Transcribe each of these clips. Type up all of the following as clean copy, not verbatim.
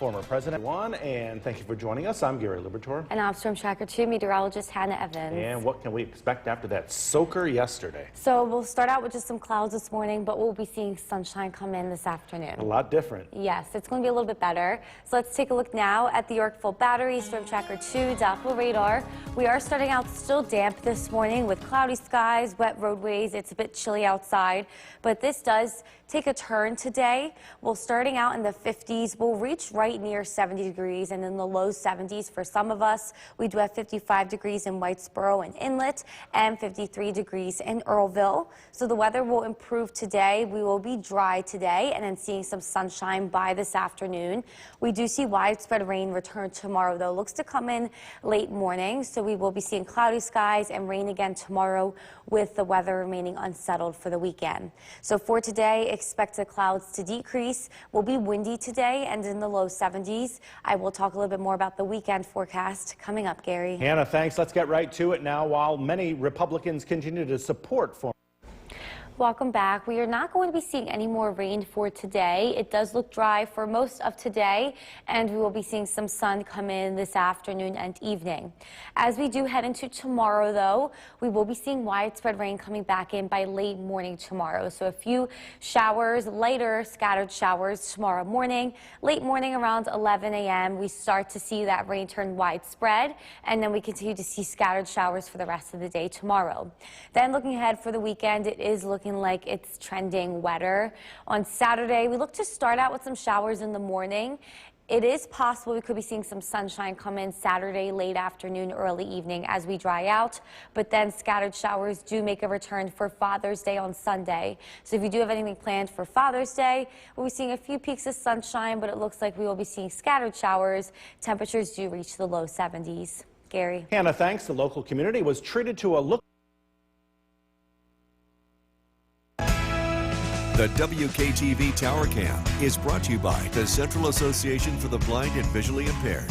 former president. And thank you for joining us. I'm Gary Liberatore. And I'm Storm Tracker 2 meteorologist Hannah Evans. And what can we expect after that soaker yesterday? So we'll start out with just some clouds this morning, but we'll be seeing sunshine come in this afternoon. A lot different. Yes, it's going to be a little bit better. So let's take a look now at the Yorkville Battery, Storm Tracker 2, Doppler radar. We are starting out still damp this morning with cloudy skies, wet roadways. It's a bit chilly outside, but this does take a turn today. We're starting out in the 50s. We'll reach right near 70 degrees and in the low 70s for some of us. We do have 55 degrees in Whitesboro and Inlet and 53 degrees in Earlville. So the weather will improve today. We will be dry today and then seeing some sunshine by this afternoon. We do see widespread rain return tomorrow, though. Looks to come in late morning, so we will be seeing cloudy skies and rain again tomorrow with the weather remaining unsettled for the weekend. So for today, expect the clouds to decrease. Will be windy today and in the low 70s. I will talk a little bit more about the weekend forecast coming up, Gary. Hannah, thanks. Let's get right to it now. While many Republicans continue to support former Welcome back. We are not going to be seeing any more rain for today. It does look dry for most of today, and we will be seeing some sun come in this afternoon and evening. As we do head into tomorrow, though, we will be seeing widespread rain coming back in by late morning tomorrow. So a few showers, lighter scattered showers tomorrow morning. Late morning around 11 a.m., we start to see that rain turn widespread, and then we continue to see scattered showers for the rest of the day tomorrow. Then looking ahead for the weekend, it is looking like it's trending wetter. On Saturday, we look to start out with some showers in the morning. It is possible we could be seeing some sunshine come in Saturday, late afternoon, early evening as we dry out. But then scattered showers do make a return for Father's Day on Sunday. So if you do have anything planned for Father's Day, we'll be seeing a few peaks of sunshine, but it looks like we will be seeing scattered showers. Temperatures do reach the low 70s. Gary. Hannah, thanks. The local community was treated to a look. The WKTV Tower Cam is brought to you by the Central Association for the Blind and Visually Impaired.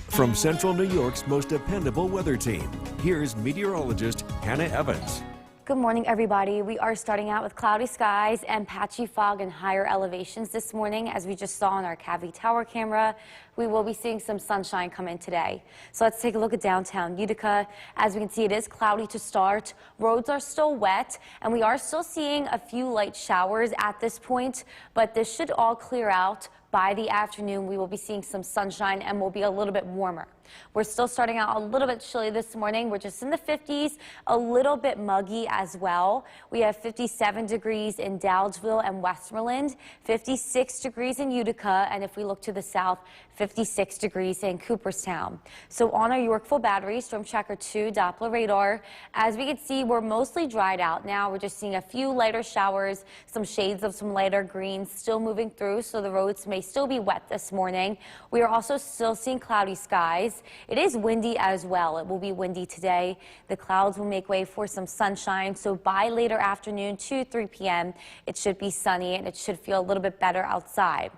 From Central New York's most dependable weather team, here's meteorologist Hannah Evans. Good morning, everybody. We are starting out with cloudy skies and patchy fog in higher elevations this morning. As we just saw on our Cavity Tower camera, we will be seeing some sunshine come in today. So let's take a look at downtown Utica. As we can see, it is cloudy to start. Roads are still wet, and we are still seeing a few light showers at this point, but this should all clear out. By the afternoon, we will be seeing some sunshine and will be a little bit warmer. We're still starting out a little bit chilly this morning. We're just in the 50s, a little bit muggy as well. We have 57 degrees in Dowdesville and Westmoreland, 56 degrees in Utica, and if we look to the south, 56 degrees in Cooperstown. So on our Yorkville Battery, Storm Tracker 2 Doppler radar, as we can see, we're mostly dried out now. We're just seeing a few lighter showers, some shades of some lighter greens still moving through, so the roads may still be wet this morning. We are also still seeing cloudy skies. It is windy as well. It will be windy today. The clouds will make way for some sunshine. So by later afternoon, 3 p.m., it should be sunny and it should feel a little bit better outside.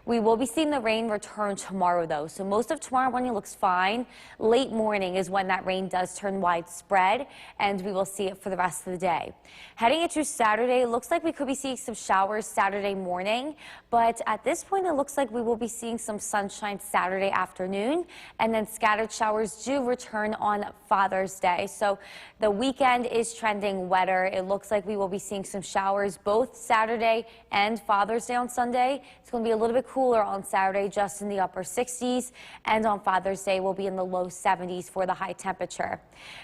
We will be seeing the rain return tomorrow, though. So most of tomorrow morning looks fine. Late morning is when that rain does turn widespread, and we will see it for the rest of the day. Heading into Saturday, it looks like we could be seeing some showers Saturday morning, but at this point, it looks like we will be seeing some sunshine Saturday afternoon, and then scattered showers do return on Father's Day. So the weekend is trending wetter. It looks like we will be seeing some showers both Saturday and Father's Day on Sunday. It's going to be a little bit cooler on Saturday, just in the upper 60s, and on Father's Day we'll be in the low 70s for the high temperature.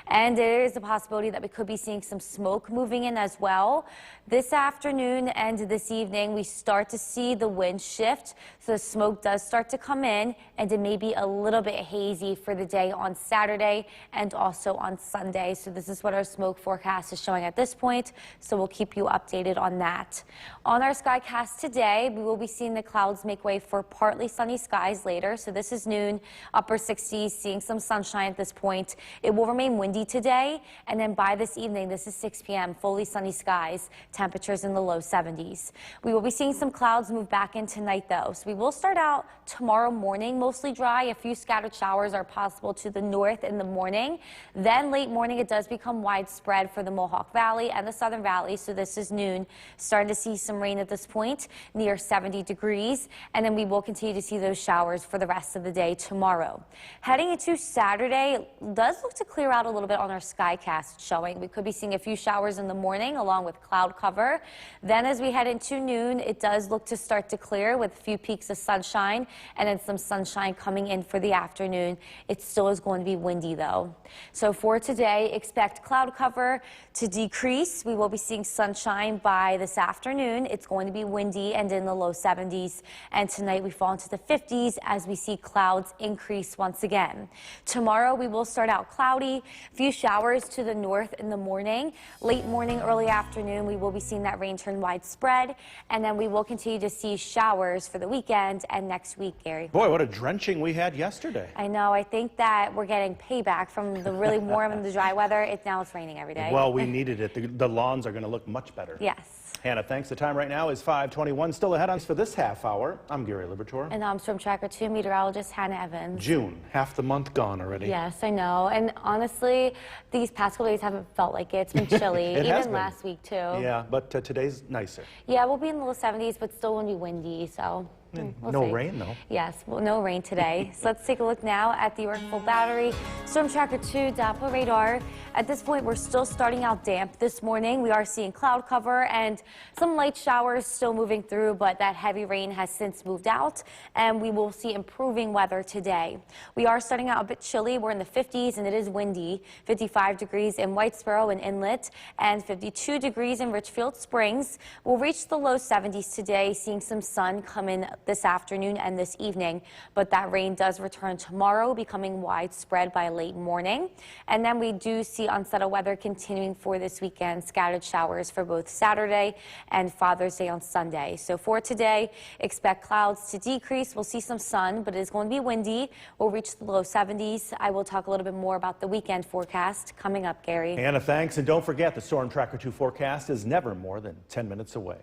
And there is a possibility that we could be seeing some smoke moving in as well. This afternoon and this evening we start to see the wind shift, so the smoke does start to come in, and it may be a little bit hazy for the day on Saturday and also on Sunday. So this is what our smoke forecast is showing at this point, so we'll keep you updated on that. On our skycast today, we will be seeing the clouds make way for partly sunny skies later. So this is noon, upper 60s, seeing some sunshine at this point. It will remain windy today, and then by this evening, this is 6 p.m., fully sunny skies, temperatures in the low 70s. We will be seeing some clouds move back into night, though. though. So we will start out tomorrow morning mostly dry. A few scattered showers are possible to the north in the morning. Then late morning it does become widespread for the Mohawk Valley and the Southern Valley. So this is noon. Starting to see some rain at this point near 70 degrees. And then we will continue to see those showers for the rest of the day tomorrow. Heading into Saturday, it does look to clear out a little bit on our Skycast showing. We could be seeing a few showers in the morning along with cloud cover. Then as we head into noon, it does look to start to clear with a few peaks of sunshine and then some sunshine coming in for the afternoon. It still is going to be windy though. So for today, expect cloud cover to decrease. We will be seeing sunshine by this afternoon. It's going to be windy and in the low 70s. And tonight we fall into the 50s as we see clouds increase once again. Tomorrow we will start out cloudy, a few showers to the north in the morning. Late morning, early afternoon, we will be seeing that rain turn widespread. And then we will continue to see showers for the weekend and next week, Gary. Boy, what a drenching we had yesterday. I know. I think that we're getting payback from the really warm and the dry weather. Now it's raining every day. Well, we needed it. The lawns are going to look much better. Yes. Hannah, thanks. The time right now is 5:21. Still ahead on us for this half hour. I'm Gary Liberatore. And I'm Storm Tracker 2 meteorologist Hannah Evans. June, half the month gone already. Yes, I know. And honestly, these past couple days haven't felt like it. It's been chilly. It has Even been. last week, too. Yeah, but today's nicer. Yeah, we'll be in the low 70s, but still won't be windy, so we'll No see. rain, though. Yes, well, no rain today. So let's take a look now at the Yorkville Battery Storm Tracker 2 Doppler radar. At this point, we're still starting out damp this morning. We are seeing cloud cover and some light showers still moving through, but that heavy rain has since moved out, and we will see improving weather today. We are starting out a bit chilly. We're in the 50s, and it is windy. 55 degrees in Whitesboro and Inlet, and 52 degrees in Richfield Springs. We'll reach the low 70s today, seeing some sun come in this afternoon and this evening, but that rain does return tomorrow, becoming widespread by late morning. And then we do see unsettled weather continuing for this weekend, scattered showers for both Saturday and Father's Day on Sunday. So for today, expect clouds to decrease. We'll see some sun, but it is going to be windy. We'll reach the low 70s. I will talk a little bit more about the weekend forecast coming up, Gary. Hannah, thanks. And don't forget, the Storm Tracker 2 forecast is never more than 10 minutes away.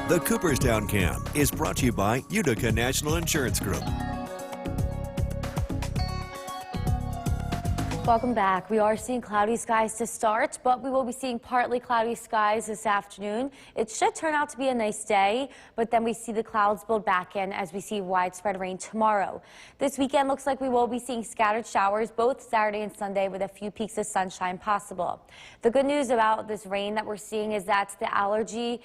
The Cooperstown Cam is brought to you by Utica National Insurance Group. Welcome back. We are seeing cloudy skies to start, but we will be seeing partly cloudy skies this afternoon. It should turn out to be a nice day, but then we see the clouds build back in as we see widespread rain tomorrow. This weekend looks like we will be seeing scattered showers both Saturday and Sunday with a few peaks of sunshine possible. The good news about this rain that we're seeing is that the allergy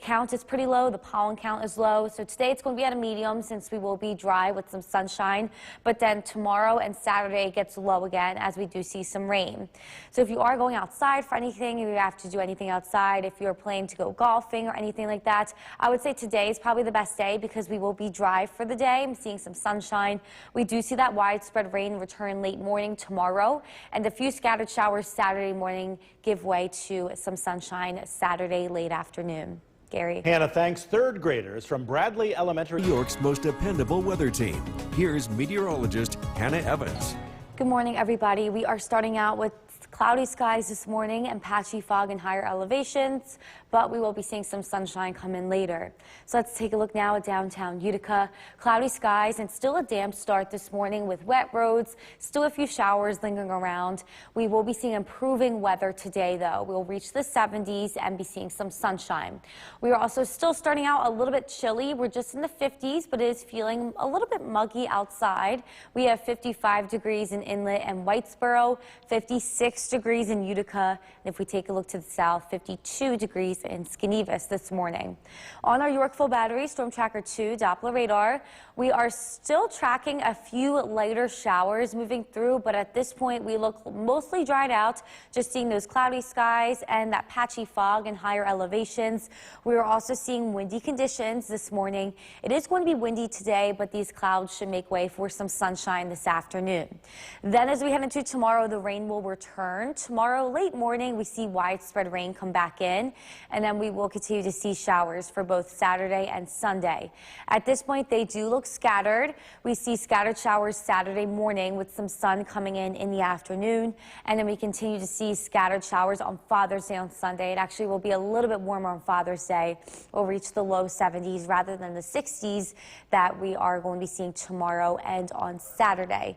count is pretty low. The pollen count is low. So today it's going to be at a medium since we will be dry with some sunshine. But then tomorrow and Saturday it gets low again as we do see some rain. So if you are going outside for anything, if you have to do anything outside, if you're planning to go golfing or anything like that, I would say today is probably the best day because we will be dry for the day. I'm seeing some sunshine. We do see that widespread rain return late morning tomorrow, and a few scattered showers Saturday morning give way to some sunshine Saturday late afternoon. Gary. Hannah, thanks. Third graders from Bradley Elementary. New York's most dependable weather team. Here's meteorologist Hannah Evans. Good morning, everybody. We are starting out with cloudy skies this morning and patchy fog in higher elevations, but we will be seeing some sunshine come in later. So let's take a look now at downtown Utica. Cloudy skies and still a damp start this morning with wet roads, still a few showers lingering around. We will be seeing improving weather today, though. We'll reach the 70s and be seeing some sunshine. We are also still starting out a little bit chilly. We're just in the 50s, but it is feeling a little bit muggy outside. We have 55 degrees in Inlet and Whitesboro, 56 degrees in Utica, and if we take a look to the south, 52 degrees in Skenevis this morning. On our Yorkville Battery Storm Tracker 2 Doppler radar, we are still tracking a few lighter showers moving through, but at this point we look mostly dried out, just seeing those cloudy skies and that patchy fog in higher elevations. We are also seeing windy conditions this morning. It is going to be windy today, but these clouds should make way for some sunshine this afternoon. Then as we head into tomorrow, the rain will return. Tomorrow late morning, we see widespread rain come back in, and then we will continue to see showers for both Saturday and Sunday. At this point, they do look scattered. We see scattered showers Saturday morning with some sun coming in the afternoon, and then we continue to see scattered showers on Father's Day on Sunday. It actually will be a little bit warmer on Father's Day. We'll reach the low 70s rather than the 60s that we are going to be seeing tomorrow and on Saturday.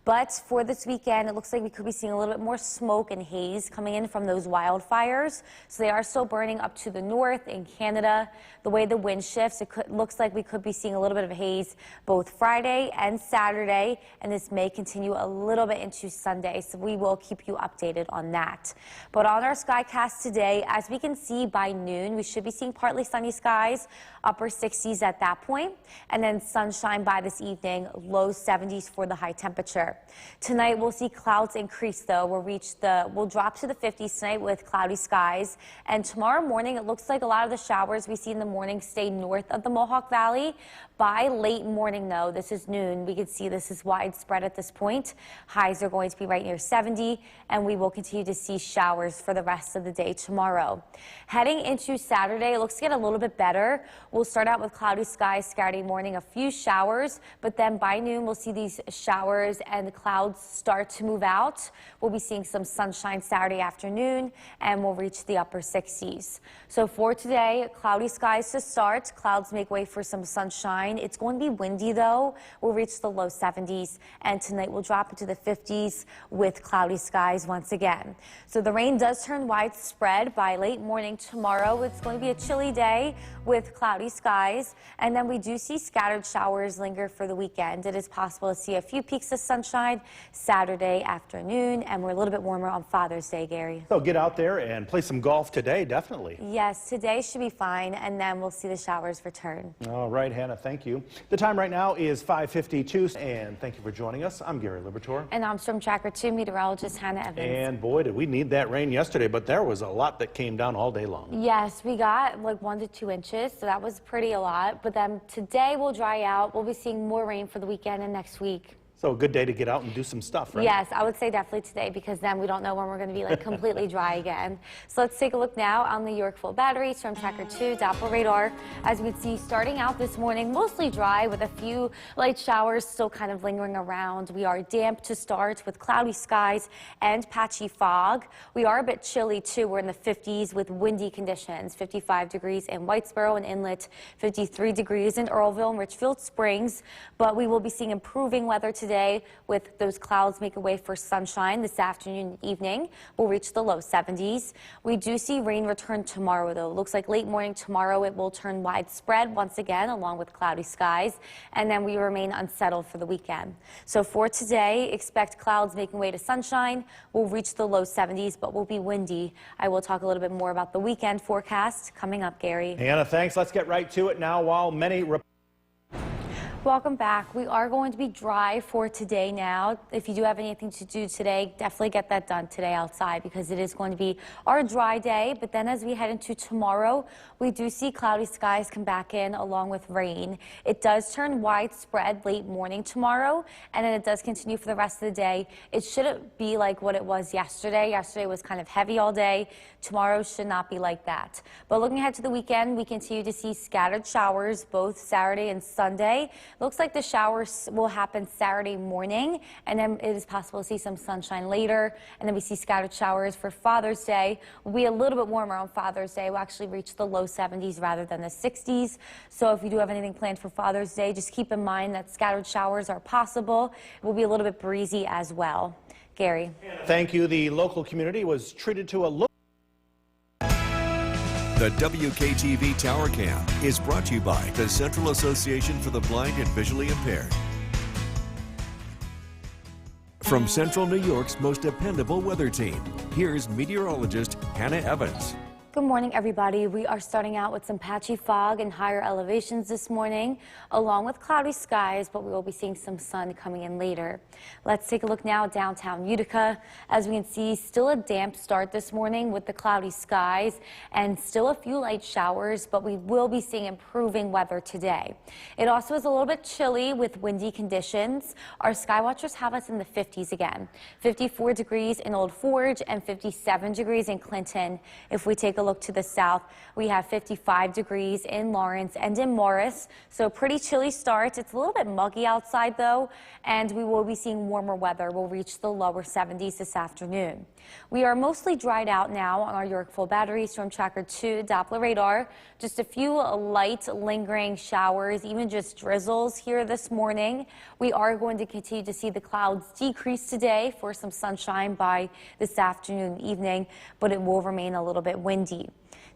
But for this weekend, it looks like we could be seeing a little bit more smoke and haze coming in from those wildfires. So they are still burning up to the north in Canada. The way the wind shifts, looks like we could be seeing a little bit of haze both Friday and Saturday, and this may continue a little bit into Sunday. So we will keep you updated on that. But on our skycast today, as we can see by noon, we should be seeing partly sunny skies, upper 60s at that point, and then sunshine by this evening, low 70s for the high temperature. Tonight we'll see clouds increase though. We'll drop to the 50s tonight with cloudy skies, and tomorrow morning it looks like a lot of the showers we see in the morning stay north of the Mohawk Valley. By late morning though, this is noon, we can see this is widespread at this point. Highs are going to be right near 70, and we will continue to see showers for the rest of the day tomorrow. Heading into Saturday, it looks to get a little bit better. We'll start out with cloudy skies Saturday morning, a few showers, but then by noon we'll see these showers and the clouds start to move out. We'll be seeing some sunshine Saturday afternoon, and we'll reach the upper 60s. So for today, cloudy skies to start. Clouds make way for some sunshine. It's going to be windy though. We'll reach the low 70s, and tonight we'll drop into the 50s with cloudy skies once again. So the rain does turn widespread by late morning tomorrow. It's going to be a chilly day with cloudy skies, and then we do see scattered showers linger for the weekend. It is possible to see a few peaks of sunshine Saturday afternoon, and we're a little bit warmer on Father's Day, Gary. So get out there and play some golf today, definitely. Yes, today should be fine, and then we'll see the showers return. All right, Hannah, thank you. The time right now is 5:52, and thank you for joining us. I'm Gary Libertor. And I'm Storm Tracker 2 meteorologist Hannah Evans. And boy, did we need that rain yesterday, but there was a lot that came down all day long. Yes, we got like 1 to 2 inches, so that was pretty a lot. But then today will dry out. We'll be seeing more rain for the weekend and next week. So a good day to get out and do some stuff, right? Yes, I would say definitely today, because then we don't know when we're going to be like completely dry again. So let's take a look now on the Yorkville Battery, Storm Tracker 2, Doppler radar. As we can see, starting out this morning, mostly dry with a few light showers still kind of lingering around. We are damp to start with cloudy skies and patchy fog. We are a bit chilly too. We're in the 50s with windy conditions, 55 degrees in Whitesboro and Inlet, 53 degrees in Earlville and Richfield Springs. But we will be seeing improving weather today with those clouds making way for sunshine this afternoon and evening. We'll reach the low 70s. We do see rain return tomorrow though. It looks like late morning tomorrow it will turn widespread once again along with cloudy skies, and then we remain unsettled for the weekend. So for today, expect clouds making way to sunshine. We'll reach the low 70s, but we'll be windy. I will talk a little bit more about the weekend forecast coming up, Gary. Hannah, thanks. Let's get right to it now. While many Welcome back. We are going to be dry for today now. If you do have anything to do today, definitely get that done today outside, because it is going to be our dry day. But then as we head into tomorrow, we do see cloudy skies come back in along with rain. It does turn widespread late morning tomorrow, and then it does continue for the rest of the day. It shouldn't be like what it was yesterday. Yesterday was kind of heavy all day. Tomorrow should not be like that. But looking ahead to the weekend, we continue to see scattered showers both Saturday and Sunday. Looks like the showers will happen Saturday morning, and then it is possible to see some sunshine later. And then we see scattered showers for Father's Day. We'll be a little bit warmer on Father's Day. We'll actually reach the low 70s rather than the 60s. So if you do have anything planned for Father's Day, just keep in mind that scattered showers are possible. It will be a little bit breezy as well. Gary. Thank you. The local community was treated to a look. The WKTV Tower Cam is brought to you by the Central Association for the Blind and Visually Impaired. From Central New York's most dependable weather team, here's meteorologist Hannah Evans. Good morning, everybody. We are starting out with some patchy fog and higher elevations this morning, along with cloudy skies, but we will be seeing some sun coming in later. Let's take a look now at downtown Utica. As we can see, still a damp start this morning with the cloudy skies and still a few light showers, but we will be seeing improving weather today. It also is a little bit chilly with windy conditions. Our sky watchers have us in the 50s again, 54 degrees in Old Forge and 57 degrees in Clinton. If we take a a look to the south, we have 55 degrees in Lawrence and in Morris. So pretty chilly start. It's a little bit muggy outside though, and we will be seeing warmer weather. We'll reach the lower 70s this afternoon. We are mostly dried out now on our Yorkville Battery Storm Tracker 2 Doppler radar. Just a few light lingering showers, even just drizzles here this morning. We are going to continue to see the clouds decrease today for some sunshine by this afternoon and evening, but it will remain a little bit windy.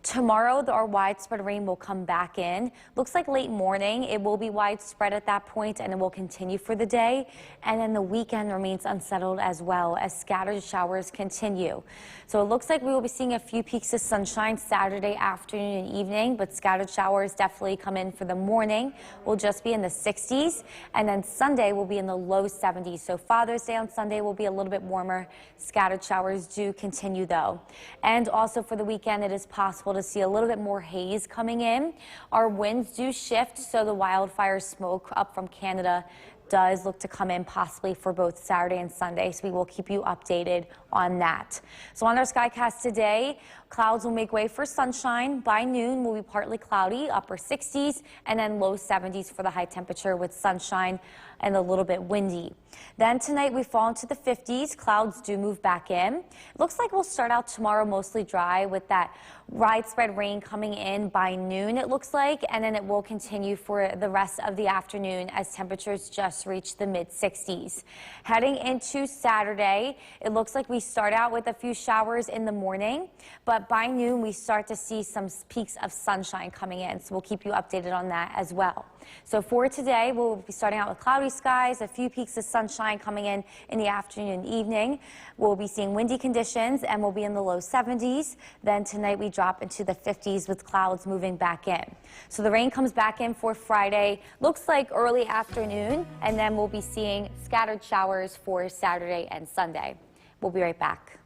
Tomorrow, our widespread rain will come back in. Looks like late morning. It will be widespread at that point, and it will continue for the day. And then the weekend remains unsettled as well as scattered showers continue. So it looks like we will be seeing a few peaks of sunshine Saturday afternoon and evening, but scattered showers definitely come in for the morning. We'll just be in the 60s, and then Sunday will be in the low 70s. So Father's Day on Sunday will be a little bit warmer. Scattered showers do continue though. And also for the weekend, it is possible to see a little bit more haze coming in. Our winds do shift, so the wildfire smoke up from Canada does look to come in possibly for both Saturday and Sunday, so we will keep you updated on that. So on our skycast today, clouds will make way for sunshine. By noon, will be partly cloudy, upper 60s, and then low 70s for the high temperature with sunshine and a little bit windy. Then tonight we fall into the 50s. Clouds do move back in. It looks like we'll start out tomorrow mostly dry with that widespread rain coming in by noon, it looks like, and then it will continue for the rest of the afternoon as temperatures just reach the mid 60s. Heading into Saturday, it looks like we start out with a few showers in the morning, but by noon we start to see some peaks of sunshine coming in, so we'll keep you updated on that as well. So for today, we'll be starting out with cloudy skies, a few peaks of sunshine coming in the afternoon and evening. We'll be seeing windy conditions and we'll be in the low 70s. Then tonight we drop into the 50s with clouds moving back in. So the rain comes back in for Friday, looks like early afternoon, and then we'll be seeing scattered showers for Saturday and Sunday. We'll be right back.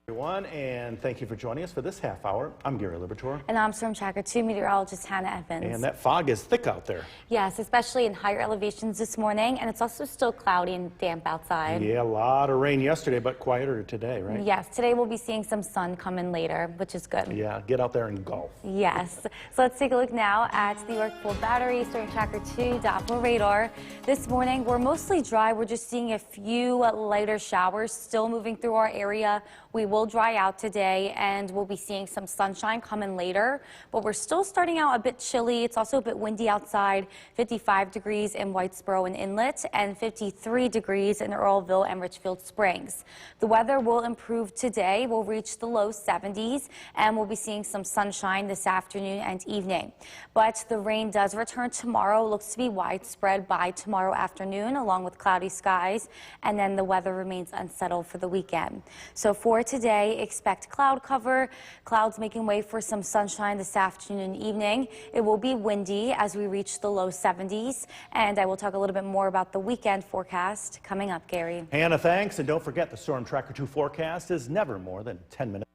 Everyone, and thank you for joining us for this half hour. I'm Gary Libertor. And I'm Storm Tracker 2 meteorologist Hannah Evans. And that fog is thick out there. Yes, especially in higher elevations this morning, and it's also still cloudy and damp outside. Yeah, a lot of rain yesterday, but quieter today, right? Yes, today we'll be seeing some sun come in later, which is good. Yeah, get out there and golf. Yes. So let's take a look now at the Yorkville Battery Storm Tracker 2 Doppler radar. This morning, we're mostly dry. We're just seeing a few lighter showers still moving through our area. We will dry out today, and we'll be seeing some sunshine coming later, but we're still starting out a bit chilly. It's also a bit windy outside. 55 degrees in Whitesboro and Inlet, and 53 degrees in Earlville and Richfield Springs. The weather will improve today. We'll reach the low 70s, and we'll be seeing some sunshine this afternoon and evening. But the rain does return tomorrow. Looks to be widespread by tomorrow afternoon, along with cloudy skies, and then the weather remains unsettled for the weekend. So for today, expect cloud cover, clouds making way for some sunshine this afternoon and evening. It will be windy as we reach the low 70s, and I will talk a little bit more about the weekend forecast coming up, Gary. Hannah, thanks, and don't forget the Storm Tracker 2 forecast is never more than 10 minutes.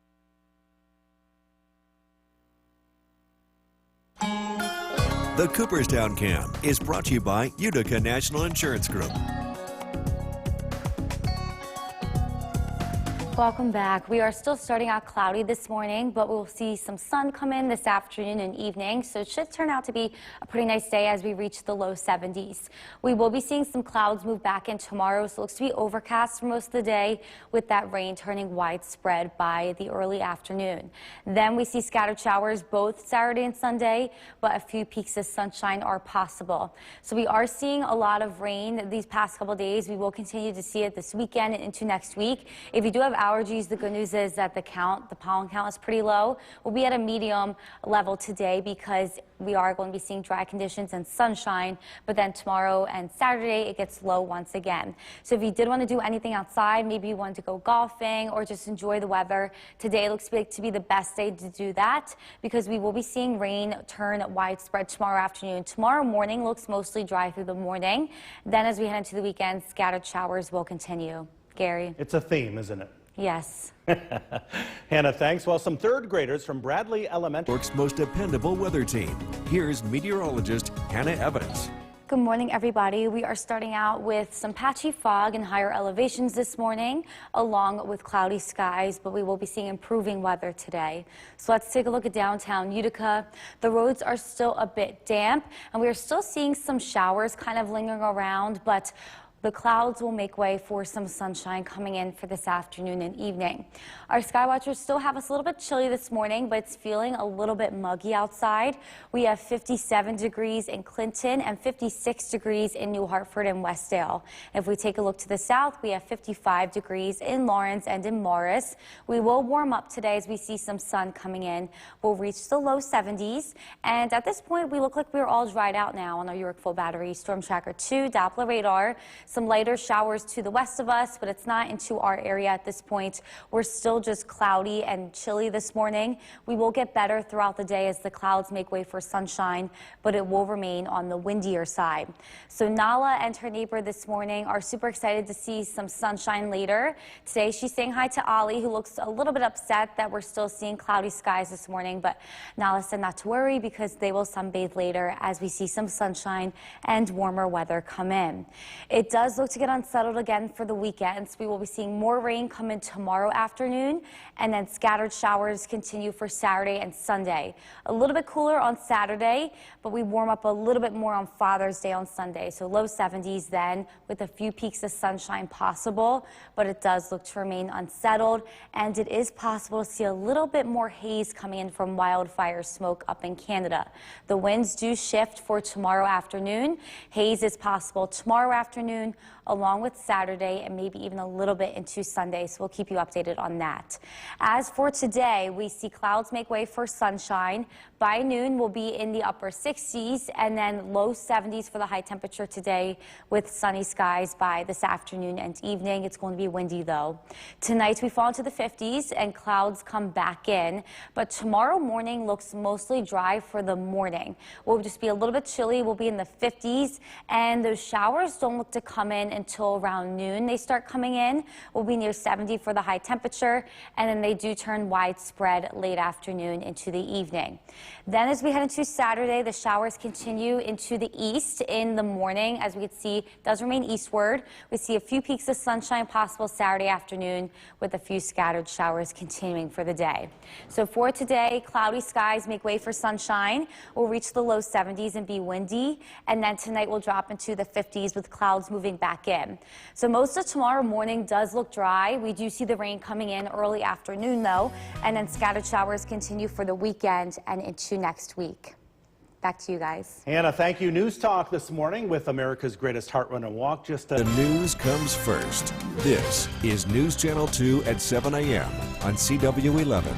The Cooperstown Cam is brought to you by Utica National Insurance Group. Welcome back. We are still starting out cloudy this morning, but we'll see some sun come in this afternoon and evening, so it should turn out to be a pretty nice day as we reach the low 70s. We will be seeing some clouds move back in tomorrow, so it looks to be overcast for most of the day, with that rain turning widespread by the early afternoon. Then we see scattered showers both Saturday and Sunday, but a few peaks of sunshine are possible. So we are seeing a lot of rain these past couple days. We will continue to see it this weekend and into next week. If you do have allergies, the good news is that the pollen count is pretty low. We'll be at a medium level today because we are going to be seeing dry conditions and sunshine, but then tomorrow and Saturday it gets low once again. So if you did want to do anything outside, maybe you want to go golfing or just enjoy the weather, today looks to be the best day to do that because we will be seeing rain turn widespread tomorrow afternoon. Tomorrow morning looks mostly dry through the morning. Then as we head into the weekend, scattered showers will continue. Gary. It's a theme, isn't it? Yes. Hannah, thanks. Well, some third graders from Bradley Elementary. York's most dependable weather team. Here's meteorologist Hannah Evans. Good morning, everybody. We are starting out with some patchy fog and higher elevations this morning, along with cloudy skies, but we will be seeing improving weather today. So let's take a look at downtown Utica. The roads are still a bit damp, and we are still seeing some showers kind of lingering around, but the clouds will make way for some sunshine coming in for this afternoon and evening. Our sky watchers still have us a little bit chilly this morning, but it's feeling a little bit muggy outside. We have 57 degrees in Clinton and 56 degrees in New Hartford and Westdale. If we take a look to the south, we have 55 degrees in Lawrence and in Morris. We will warm up today as we see some sun coming in. We'll reach the low 70s. And at this point, we look like we're all dried out now on our York Full Battery Storm Tracker 2 Doppler radar. Some lighter showers to the west of us, but it's not into our area at this point. We're still just cloudy and chilly this morning. We will get better throughout the day as the clouds make way for sunshine, but it will remain on the windier side. So Nala and her neighbor this morning are super excited to see some sunshine later. Today she's saying hi to Ollie, who looks a little bit upset that we're still seeing cloudy skies this morning, but Nala said not to worry because they will sunbathe later as we see some sunshine and warmer weather come in. It does look to get unsettled again for the weekends. We will be seeing more rain come in tomorrow afternoon, and then scattered showers continue for Saturday and Sunday. A little bit cooler on Saturday, but we warm up a little bit more on Father's Day on Sunday. So low 70s then, with a few peaks of sunshine possible, but it does look to remain unsettled, and it is possible to see a little bit more haze coming in from wildfire smoke up in Canada. The winds do shift for tomorrow afternoon. Haze is possible tomorrow afternoon, along with Saturday and maybe even a little bit into Sunday, so we'll keep you updated on that. As for today, we see clouds make way for sunshine. By noon, we'll be in the upper 60s and then low 70s for the high temperature today with sunny skies by this afternoon and evening. It's going to be windy, though. Tonight, we fall into the 50s and clouds come back in, but tomorrow morning looks mostly dry for the morning. We'll just be a little bit chilly. We'll be in the 50s, and those showers don't look to come in until around noon. They start coming in. We'll be near 70 for the high temperature, and then they do turn widespread late afternoon into the evening. Then as we head into Saturday, the showers continue into the east in the morning. As we can see, it does remain eastward. We see a few peaks of sunshine possible Saturday afternoon with a few scattered showers continuing for the day. So for today, cloudy skies make way for sunshine. We'll reach the low 70s and be windy, and then tonight we'll drop into the 50s with clouds moving back in. So most of tomorrow morning does look dry. We do see the rain coming in early afternoon, though, and then scattered showers continue for the weekend and into next week. Back to you guys. Hannah, thank you. News Talk this morning with America's Greatest Heart Run and Walk. The news comes first. This is News Channel 2 at 7 a.m. on CW11.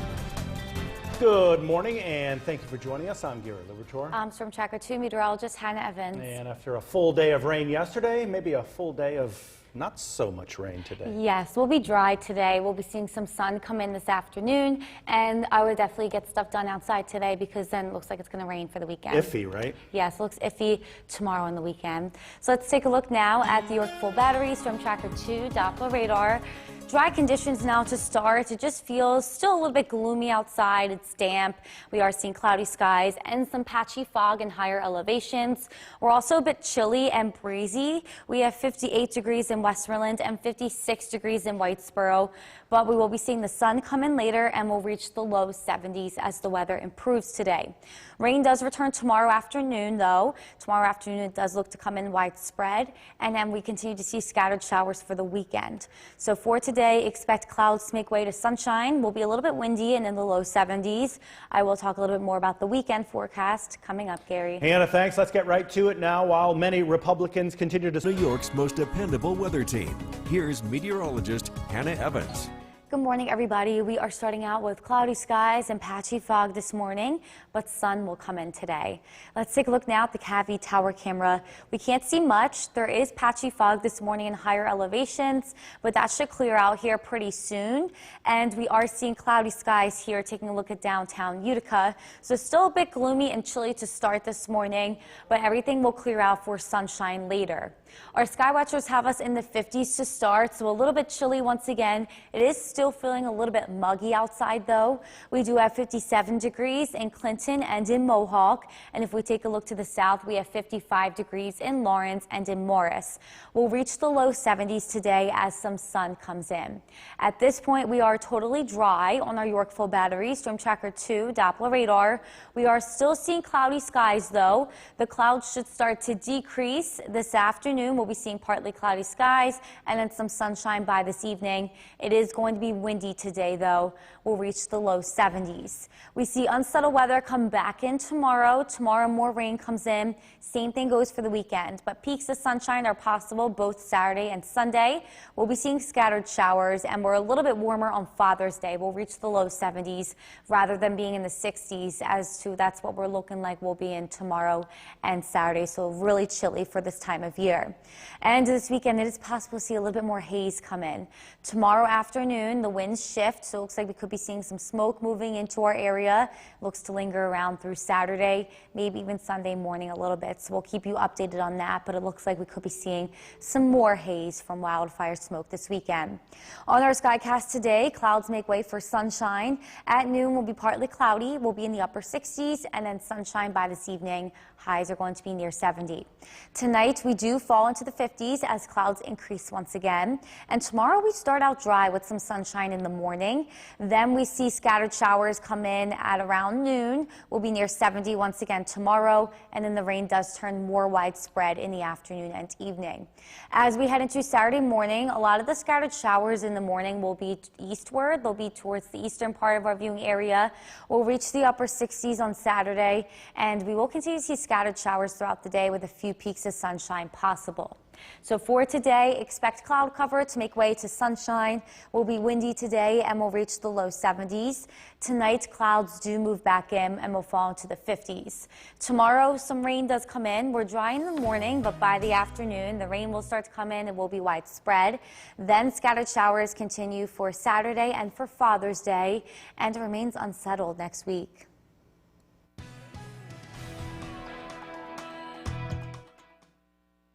Good morning, and thank you for joining us. I'm Gary Libertor. I'm Storm Tracker 2 meteorologist Hannah Evans. And after a full day of rain yesterday, maybe a full day of not so much rain today. Yes, we'll be dry today. We'll be seeing some sun come in this afternoon, and I would definitely get stuff done outside today because then it looks like it's going to rain for the weekend. Iffy, right? Yes, it looks iffy tomorrow and the weekend. So let's take a look now at the York Full Battery Storm Tracker 2 Doppler radar. Dry conditions now to start. It just feels still a little bit gloomy outside. It's damp. We are seeing cloudy skies and some patchy fog in higher elevations. We're also a bit chilly and breezy. We have 58 degrees in Westmoreland and 56 degrees in Whitesboro. But we will be seeing the sun come in later and we'll reach the low 70s as the weather improves today. Rain does return tomorrow afternoon, though. Tomorrow afternoon it does look to come in widespread, and then we continue to see scattered showers for the weekend. So for today, expect clouds to make way to sunshine. We'll be a little bit windy and in the low 70s. I will talk a little bit more about the weekend forecast coming up, Gary. Hannah, thanks. Let's get right to it now. While many Republicans continue to... New York's most dependable weather team. Here's meteorologist Hannah Evans. Good morning, everybody. We are starting out with cloudy skies and patchy fog this morning, but sun will come in today. Let's take a look now at the Cavie Tower camera. We can't see much. There is patchy fog this morning in higher elevations, but that should clear out here pretty soon. And we are seeing cloudy skies here, taking a look at downtown Utica. So still a bit gloomy and chilly to start this morning, but everything will clear out for sunshine later. Our sky watchers have us in the 50s to start, so a little bit chilly once again. It is still still feeling a little bit muggy outside, though. We do have 57 degrees in Clinton and in Mohawk. And if we take a look to the south, we have 55 degrees in Lawrence and in Morris. We'll reach the low 70s today as some sun comes in. At this point, we are totally dry on our Yorkville Battery Storm Tracker 2 Doppler radar. We are still seeing cloudy skies, though. The clouds should start to decrease this afternoon. We'll be seeing partly cloudy skies and then some sunshine by this evening. It is going to be windy today, though. We'll reach the low 70s. We see unsettled weather come back in tomorrow. Tomorrow, more rain comes in. Same thing goes for the weekend, but peaks of sunshine are possible both Saturday and Sunday. We'll be seeing scattered showers, and we're a little bit warmer on Father's Day. We'll reach the low 70s rather than being in the 60s, as to that's what we're looking like we'll be in tomorrow and Saturday. So really chilly for this time of year. And this weekend, it is possible to see a little bit more haze come in. Tomorrow afternoon, the winds shift, so it looks like we could be seeing some smoke moving into our area. Looks to linger around through Saturday, maybe even Sunday morning a little bit. So we'll keep you updated on that, but it looks like we could be seeing some more haze from wildfire smoke this weekend. On our skycast today, clouds make way for sunshine. At noon, we'll be partly cloudy. We'll be in the upper 60s, and then sunshine by this evening. Highs are going to be near 70. Tonight, we do fall into the 50s as clouds increase once again. And tomorrow, we start out dry with some sunshine in the morning. Then we see scattered showers come in at around noon. We'll be near 70 once again tomorrow. And then the rain does turn more widespread in the afternoon and evening. As we head into Saturday morning, a lot of the scattered showers in the morning will be eastward. They'll be towards the eastern part of our viewing area. We'll reach the upper 60s on Saturday. And we will continue to see scattered showers throughout the day with a few peaks of sunshine possible. So for today, expect cloud cover to make way to sunshine. We'll be windy today and we'll reach the low 70s. Tonight, clouds do move back in and will fall into the 50s. Tomorrow, some rain does come in. We're dry in the morning, but by the afternoon, the rain will start to come in and will be widespread. Then scattered showers continue for Saturday and for Father's Day, and it remains unsettled next week.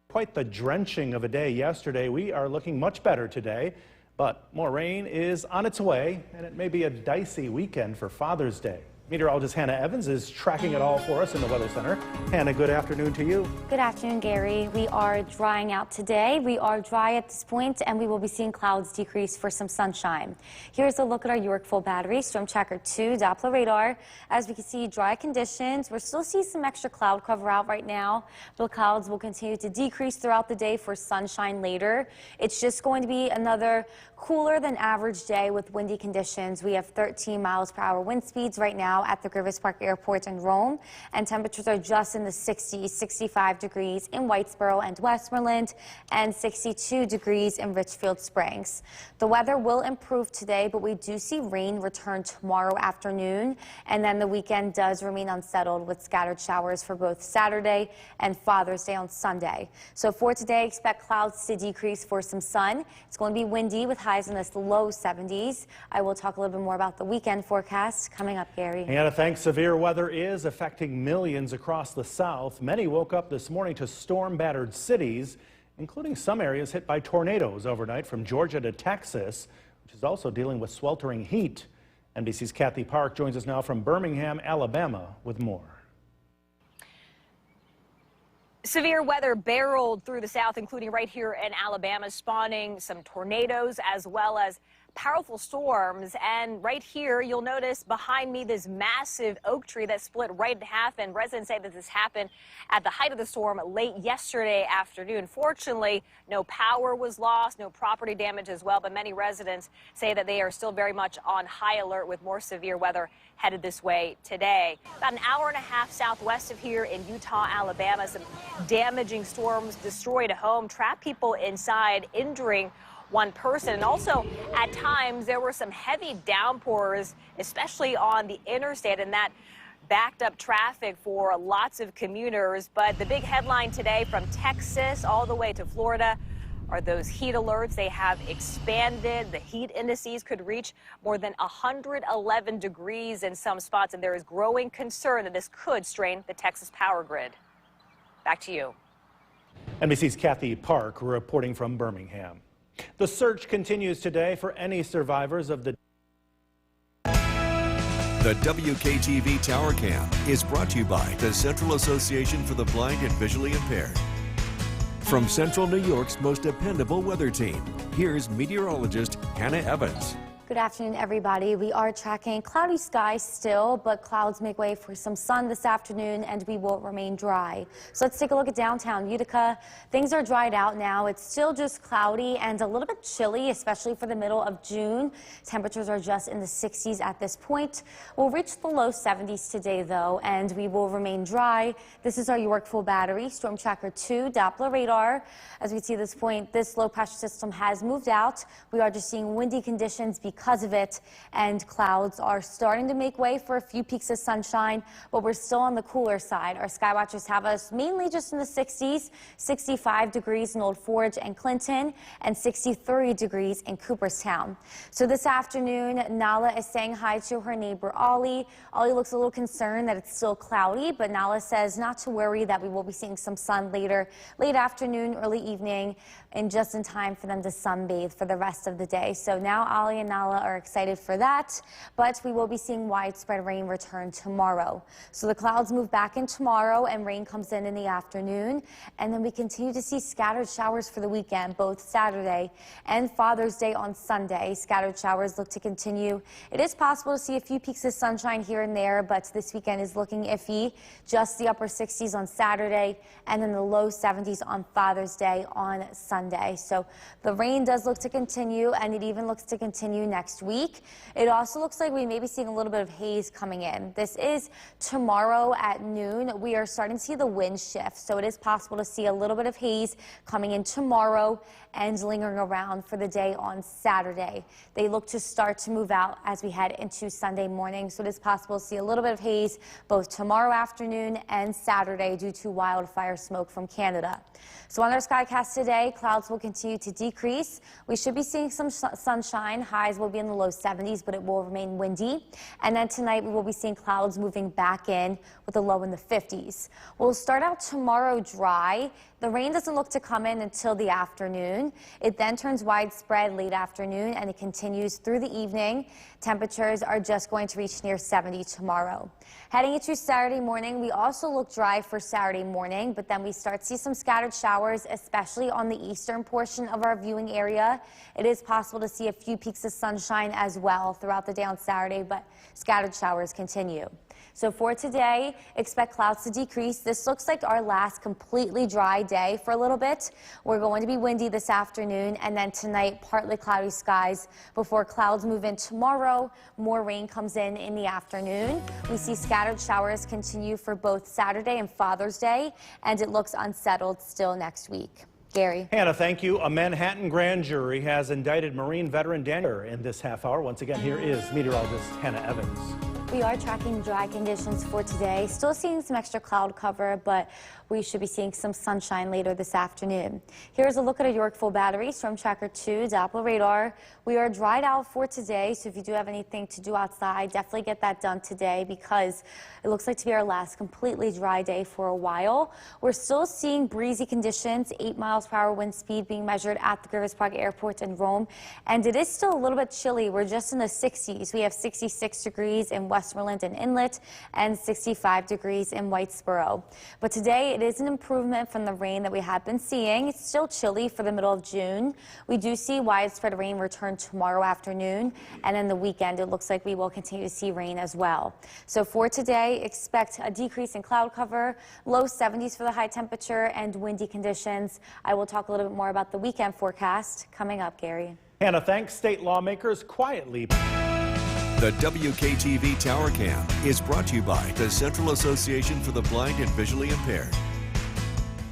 Quite the drenching of a day yesterday. We are looking much better today, but more rain is on its way, and it may be a dicey weekend for Father's Day. Meteorologist Hannah Evans is tracking it all for us in the Weather Center. Hannah, good afternoon to you. Good afternoon, Gary. We are drying out today. We are dry at this point, and we will be seeing clouds decrease for some sunshine. Here's a look at our Yorkville Battery Storm Tracker 2 Doppler radar. As we can see, dry conditions. We're still seeing some extra cloud cover out right now. The clouds will continue to decrease throughout the day for sunshine later. It's just going to be another cooler than average day with windy conditions. We have 13 miles per hour wind speeds right now at the Griffith Park Airport in Rome, and temperatures are just in the 60s, 65 degrees in Whitesboro and Westmoreland, and 62 degrees in Richfield Springs. The weather will improve today, but we do see rain return tomorrow afternoon, and then the weekend does remain unsettled with scattered showers for both Saturday and Father's Day on Sunday. So for today, expect clouds to decrease for some sun. It's going to be windy with highs in the low 70s. I will talk a little bit more about the weekend forecast coming up, Gary. Hannah, thanks. Severe weather is affecting millions across the South. Many woke up this morning to storm-battered cities, including some areas hit by tornadoes overnight from Georgia to Texas, which is also dealing with sweltering heat. NBC's Kathy Park joins us now from Birmingham, Alabama, with more. Severe weather barreled through the South, including right here in Alabama, spawning some tornadoes as well as powerful storms. And right here, you'll notice behind me this massive oak tree that split right in half. And residents say that this happened at the height of the storm late yesterday afternoon. Fortunately, no power was lost, no property damage as well. But many residents say that they are still very much on high alert with more severe weather headed this way today. About an hour and a half southwest of here in Utah, Alabama, some damaging storms destroyed a home, trapped people inside, injuring one person. And also, at times, there were some heavy downpours, especially on the interstate, and that backed up traffic for lots of commuters. But the big headline today from Texas all the way to Florida are those heat alerts. They have expanded. The heat indices could reach more than 111 degrees in some spots, and there is growing concern that this could strain the Texas power grid. Back to you. NBC's Kathy Park reporting from Birmingham. The search continues today for any survivors of the WKTV Tower Cam is brought to you by the Central Association for the Blind and Visually Impaired. From Central New York's most dependable weather team, here's meteorologist Hannah Evans. Good afternoon, everybody. We are tracking cloudy skies still, but clouds make way for some sun this afternoon and we will remain dry. So let's take a look at downtown Utica. Things are dried out now. It's still just cloudy and a little bit chilly, especially for the middle of June. Temperatures are just in the 60s at this point. We'll reach the low 70s today, though, and we will remain dry. This is our Yorkville Battery Storm Tracker 2 Doppler radar. As we see at this point, this low pressure system has moved out. We are just seeing windy conditions because of it, and clouds are starting to make way for a few peaks of sunshine, but we're still on the cooler side. Our sky watchers have us mainly just in the 60s, 65 degrees in Old Forge and Clinton, and 63 degrees in Cooperstown. So this afternoon, Nala is saying hi to her neighbor Ollie. Ollie looks a little concerned that it's still cloudy, but Nala says not to worry, that we will be seeing some sun later, late afternoon, early evening, and just in time for them to sunbathe for the rest of the day. So now Ollie and Nala are excited for that, but we will be seeing widespread rain return tomorrow. So the clouds move back in tomorrow and rain comes in the afternoon, and then we continue to see scattered showers for the weekend, both Saturday and Father's Day on Sunday. Scattered showers look to continue. It is possible to see a few peaks of sunshine here and there, but this weekend is looking iffy. Just the upper 60s on Saturday and then the low 70s on Father's Day on Sunday. So the rain does look to continue, and it even looks to continue next week. It also looks like we may be seeing a little bit of haze coming in. This is tomorrow at noon. We are starting to see the wind shift, so it is possible to see a little bit of haze coming in tomorrow and lingering around for the day on Saturday. They look to start to move out as we head into Sunday morning, so it is possible to see a little bit of haze both tomorrow afternoon and Saturday due to wildfire smoke from Canada. So on our skycast today, clouds will continue to decrease. We should be seeing some sunshine. Highs will be in the low 70s, but it will remain windy. And then tonight we will be seeing clouds moving back in with a low in the 50s. We'll start out tomorrow dry. The rain doesn't look to come in until the afternoon. It then turns widespread late afternoon and it continues through the evening. Temperatures are just going to reach near 70 tomorrow. Heading into Saturday morning, we also look dry for Saturday morning, but then we start to see some scattered showers, especially on the eastern portion of our viewing area. It is possible to see a few peaks of sunshine as well throughout the day on Saturday, but scattered showers continue. So for today, expect clouds to decrease. This looks like our last completely dry day for a little bit. We're going to be windy this afternoon, and then tonight, partly cloudy skies before clouds move in tomorrow. More rain comes in the afternoon. We see scattered showers continue for both Saturday and Father's Day, and it looks unsettled still next week. Gary. Hannah, thank you. A Manhattan grand jury has indicted Marine veteran Daniel in this half hour. Once again, here is meteorologist Hannah Evans. We are tracking dry conditions for today. Still seeing some extra cloud cover, but we should be seeing some sunshine later this afternoon. Here's a look at a Yorkville Battery Storm Tracker 2 Doppler radar. We are dried out for today, so if you do have anything to do outside, definitely get that done today because it looks like to be our last completely dry day for a while. We're still seeing breezy conditions, 8 miles per hour wind speed being measured at the Grivas Prague Airport in Rome, and it is still a little bit chilly. We're just in the 60s. We have 66 degrees in Westmoreland and Inlet and 65 degrees in Whitesboro. But today it is an improvement from the rain that we have been seeing. It's still chilly for the middle of June. We do see widespread rain return tomorrow afternoon, and in the weekend it looks like we will continue to see rain as well. So for today, expect a decrease in cloud cover, low 70s for the high temperature, and windy conditions. I will talk a little bit more about the weekend forecast coming up, Gary. Hannah, thanks. State lawmakers quietly. The WKTV Tower Cam is brought to you by the Central Association for the Blind and Visually Impaired.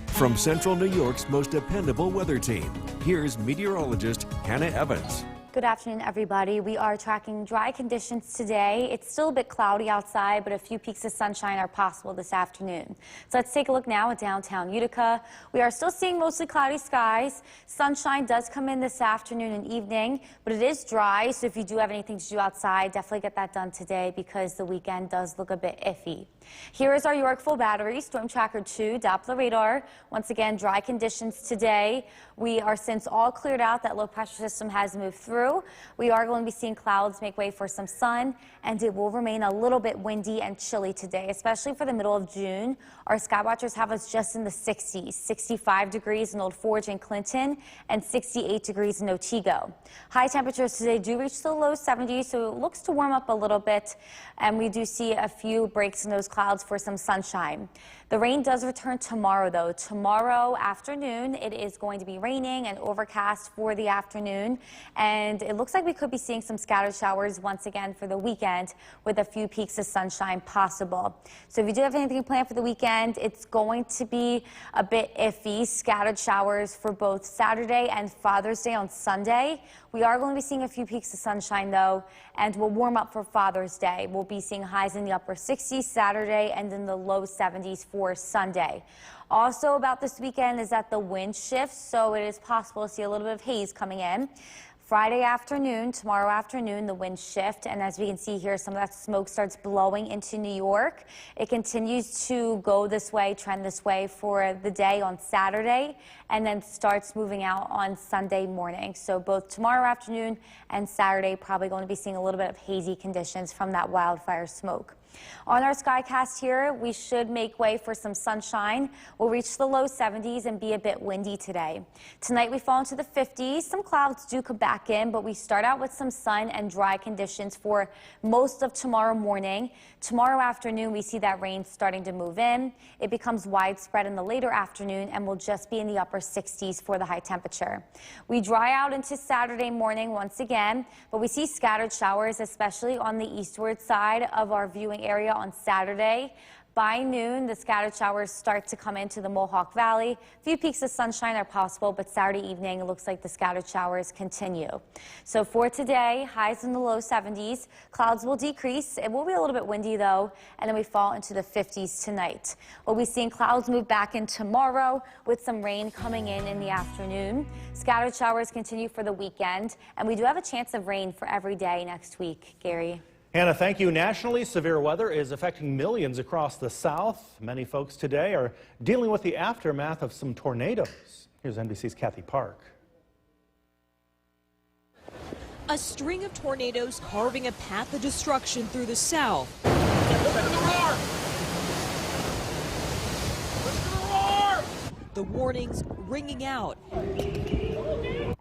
From Central New York's most dependable weather team, here's meteorologist Hannah Evans. Good afternoon, everybody. We are tracking dry conditions today. It's still a bit cloudy outside, but a few peaks of sunshine are possible this afternoon. So let's take a look now at downtown Utica. We are still seeing mostly cloudy skies. Sunshine does come in this afternoon and evening, but it is dry, so if you do have anything to do outside, definitely get that done today because the weekend does look a bit iffy. Here is our Yorkville Battery Storm Tracker 2 Doppler radar. Once again, dry conditions today. We are since all cleared out. That low pressure system has moved through. We are going to be seeing clouds make way for some sun, and it will remain a little bit windy and chilly today, especially for the middle of June. Our skywatchers have us just in the 60s, 65 degrees in Old Forge and Clinton, and 68 degrees in Otsego. High temperatures today do reach the low 70s, so it looks to warm up a little bit, and we do see a few breaks in those clouds for some sunshine. The rain does return tomorrow, though. Tomorrow afternoon, it is going to be raining and overcast for the afternoon, and it looks like we could be seeing some scattered showers once again for the weekend with a few peaks of sunshine possible. So if you do have anything planned for the weekend, it's going to be a bit iffy. Scattered showers for both Saturday and Father's Day on Sunday. We are going to be seeing a few peaks of sunshine, though, and we'll warm up for Father's Day. We'll be seeing highs in the upper 60s Saturday and in the low 70s for Sunday. Also about this weekend is that the wind shifts, so it is possible to see a little bit of haze coming in. Friday afternoon, tomorrow afternoon, the winds shift, and as we can see here, some of that smoke starts blowing into New York. It continues to go this way, trend this way for the day on Saturday, and then starts moving out on Sunday morning. So both tomorrow afternoon and Saturday, probably going to be seeing a little bit of hazy conditions from that wildfire smoke. On our skycast here, we should make way for some sunshine. We'll reach the low 70s and be a bit windy today. Tonight we fall into the 50s. Some clouds do come back in, but we start out with some sun and dry conditions for most of tomorrow morning. Tomorrow afternoon, we see that rain starting to move in. It becomes widespread in the later afternoon and will just be in the upper 60s for the high temperature. We dry out into Saturday morning once again, but we see scattered showers, especially on the eastward side of our viewing area on Saturday. By noon, the scattered showers start to come into the Mohawk Valley. A few peaks of sunshine are possible, but Saturday evening, it looks like the scattered showers continue. So for today, highs in the low 70s. Clouds will decrease. It will be a little bit windy, though, and then we fall into the 50s tonight. We'll be seeing clouds move back in tomorrow with some rain coming in the afternoon. Scattered showers continue for the weekend, and we do have a chance of rain for every day next week. Gary. Hannah, thank you. Nationally, severe weather is affecting millions across the South. Many folks today are dealing with the aftermath of some tornadoes. Here's NBC's Kathy Park. A string of tornadoes carving a path of destruction through the South. The warnings ringing out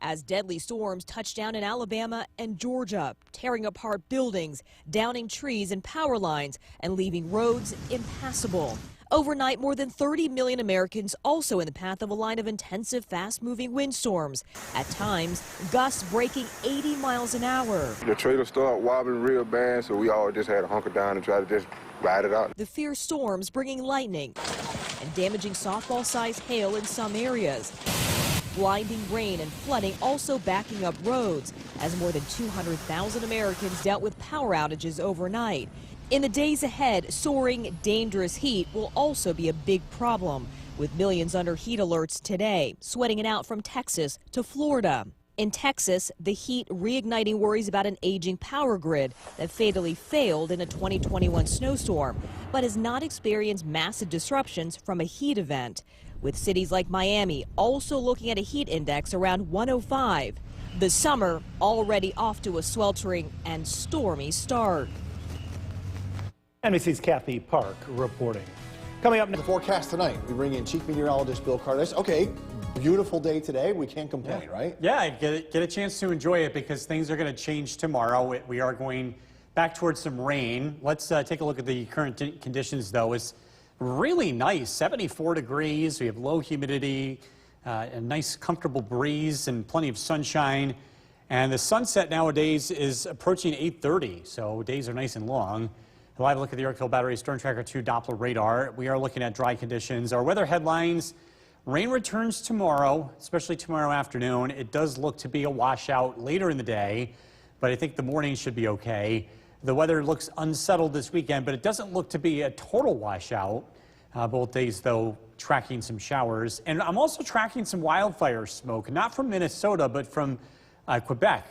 as deadly storms touch down in Alabama and Georgia, tearing apart buildings, downing trees and power lines, and leaving roads impassable. Overnight, more than 30 million Americans also in the path of a line of intensive, fast-moving windstorms. At times, gusts breaking 80 miles an hour. The trailer started wobbling real bad, so we all just had to hunker down and try to just ride it out. The fierce storms bringing lightning and damaging softball-sized hail in some areas. Blinding rain and flooding also backing up roads as more than 200,000 Americans dealt with power outages overnight. In the days ahead, soaring, dangerous heat will also be a big problem, with millions under heat alerts today, sweating it out from Texas to Florida. In Texas, the heat reigniting worries about an aging power grid that fatally failed in a 2021 snowstorm, but has not experienced massive disruptions from a heat event, with cities like Miami also looking at a heat index around 105. The summer already off to a sweltering and stormy start. NBC's Kathy Park reporting. Coming up next. The forecast tonight, we bring in Chief Meteorologist Bill Carter. Okay, beautiful day today. We can't complain, right? Yeah, get a chance to enjoy it because things are going to change tomorrow. We are going back towards some rain. Let's take a look at the current conditions, though. It's really nice, 74 degrees. We have low humidity, a nice comfortable breeze and plenty of sunshine. And the sunset nowadays is approaching 8:30, so days are nice and long. A live look at the Yorkville Battery Storm Tracker 2 Doppler radar. We are looking at dry conditions. Our weather headlines Rain returns tomorrow, especially tomorrow afternoon. It does look to be a washout later in the day, but I think the morning should be okay. The weather looks unsettled this weekend, but it doesn't look to be a total washout. Both days, though, tracking some showers. And I'm also tracking some wildfire smoke, not from Minnesota, but from Quebec.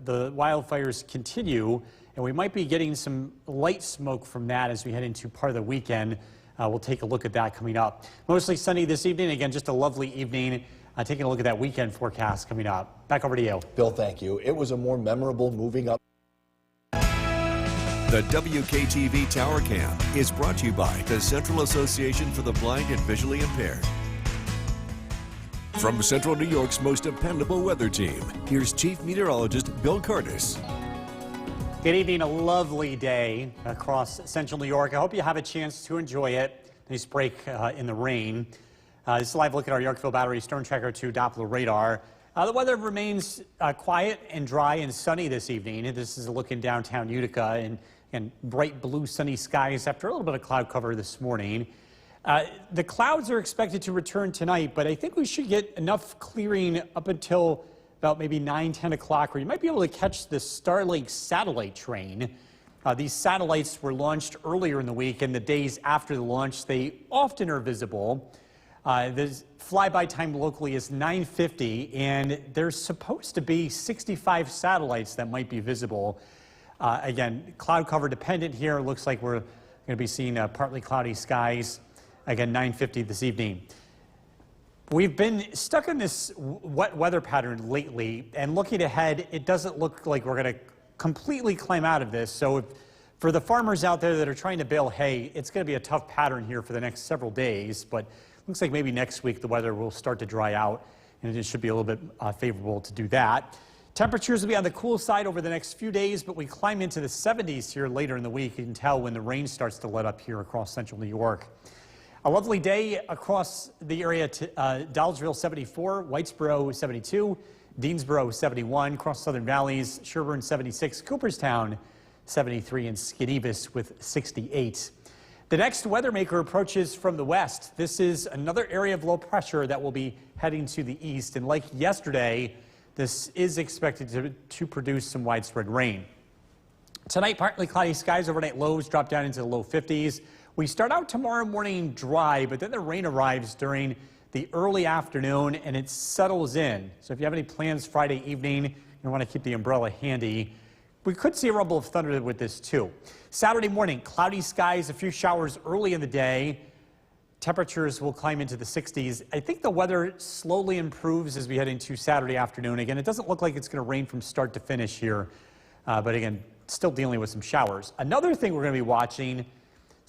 The wildfires continue, and we might be getting some light smoke from that as we head into part of the weekend. We'll take a look at that coming up. Mostly sunny this evening. Again, just a lovely evening. Taking a look at that weekend forecast coming up. Back over to you. Bill, thank you. It was a more memorable moving up. The WKTV Tower Cam is brought to you by the Central Association for the Blind and Visually Impaired. From Central New York's most dependable weather team, here's Chief Meteorologist Bill Curtis. Good evening. A lovely day across Central New York. I hope you have a chance to enjoy it. Nice break in the rain. This is a live look at our Yorkville Battery Storm Tracker 2 Doppler radar. The weather remains quiet and dry and sunny this evening. This is a look in downtown Utica and bright blue sunny skies after a little bit of cloud cover this morning. The clouds are expected to return tonight, but I think we should get enough clearing up until about maybe 9, 10 o'clock, where you might be able to catch the Starlink satellite train. These satellites were launched earlier in the week, and the days after the launch, they often are visible. The flyby time locally is 9:50, and there's supposed to be 65 satellites that might be visible. Again, cloud cover dependent here. Looks like we're going to be seeing partly cloudy skies. Again, 9:50 this evening. We've been stuck in this wet weather pattern lately, and looking ahead, it doesn't look like we're going to completely climb out of this. So for the farmers out there that are trying to bale hay, it's going to be a tough pattern here for the next several days, but looks like maybe next week the weather will start to dry out, and it should be a little bit favorable to do that. Temperatures will be on the cool side over the next few days, but we climb into the 70s here later in the week. You can tell when the rain starts to let up here across central New York. A lovely day across the area to Dolgeville 74, Whitesboro 72, Deansboro 71, Cross Southern Valleys, Sherburne 76, Cooperstown 73, and Skidivas with 68. The next weather maker approaches from the west. This is another area of low pressure that will be heading to the east. And like yesterday, this is expected to produce some widespread rain. Tonight, partly cloudy skies, overnight lows drop down into the low 50s. We start out tomorrow morning dry, but then the rain arrives during the early afternoon and it settles in. So if you have any plans Friday evening, you want to keep the umbrella handy. We could see a rumble of thunder with this too. Saturday morning, cloudy skies, a few showers early in the day. Temperatures will climb into the 60s. I think the weather slowly improves as we head into Saturday afternoon. Again, it doesn't look like it's going to rain from start to finish here, but again, still dealing with some showers. Another thing we're going to be watching,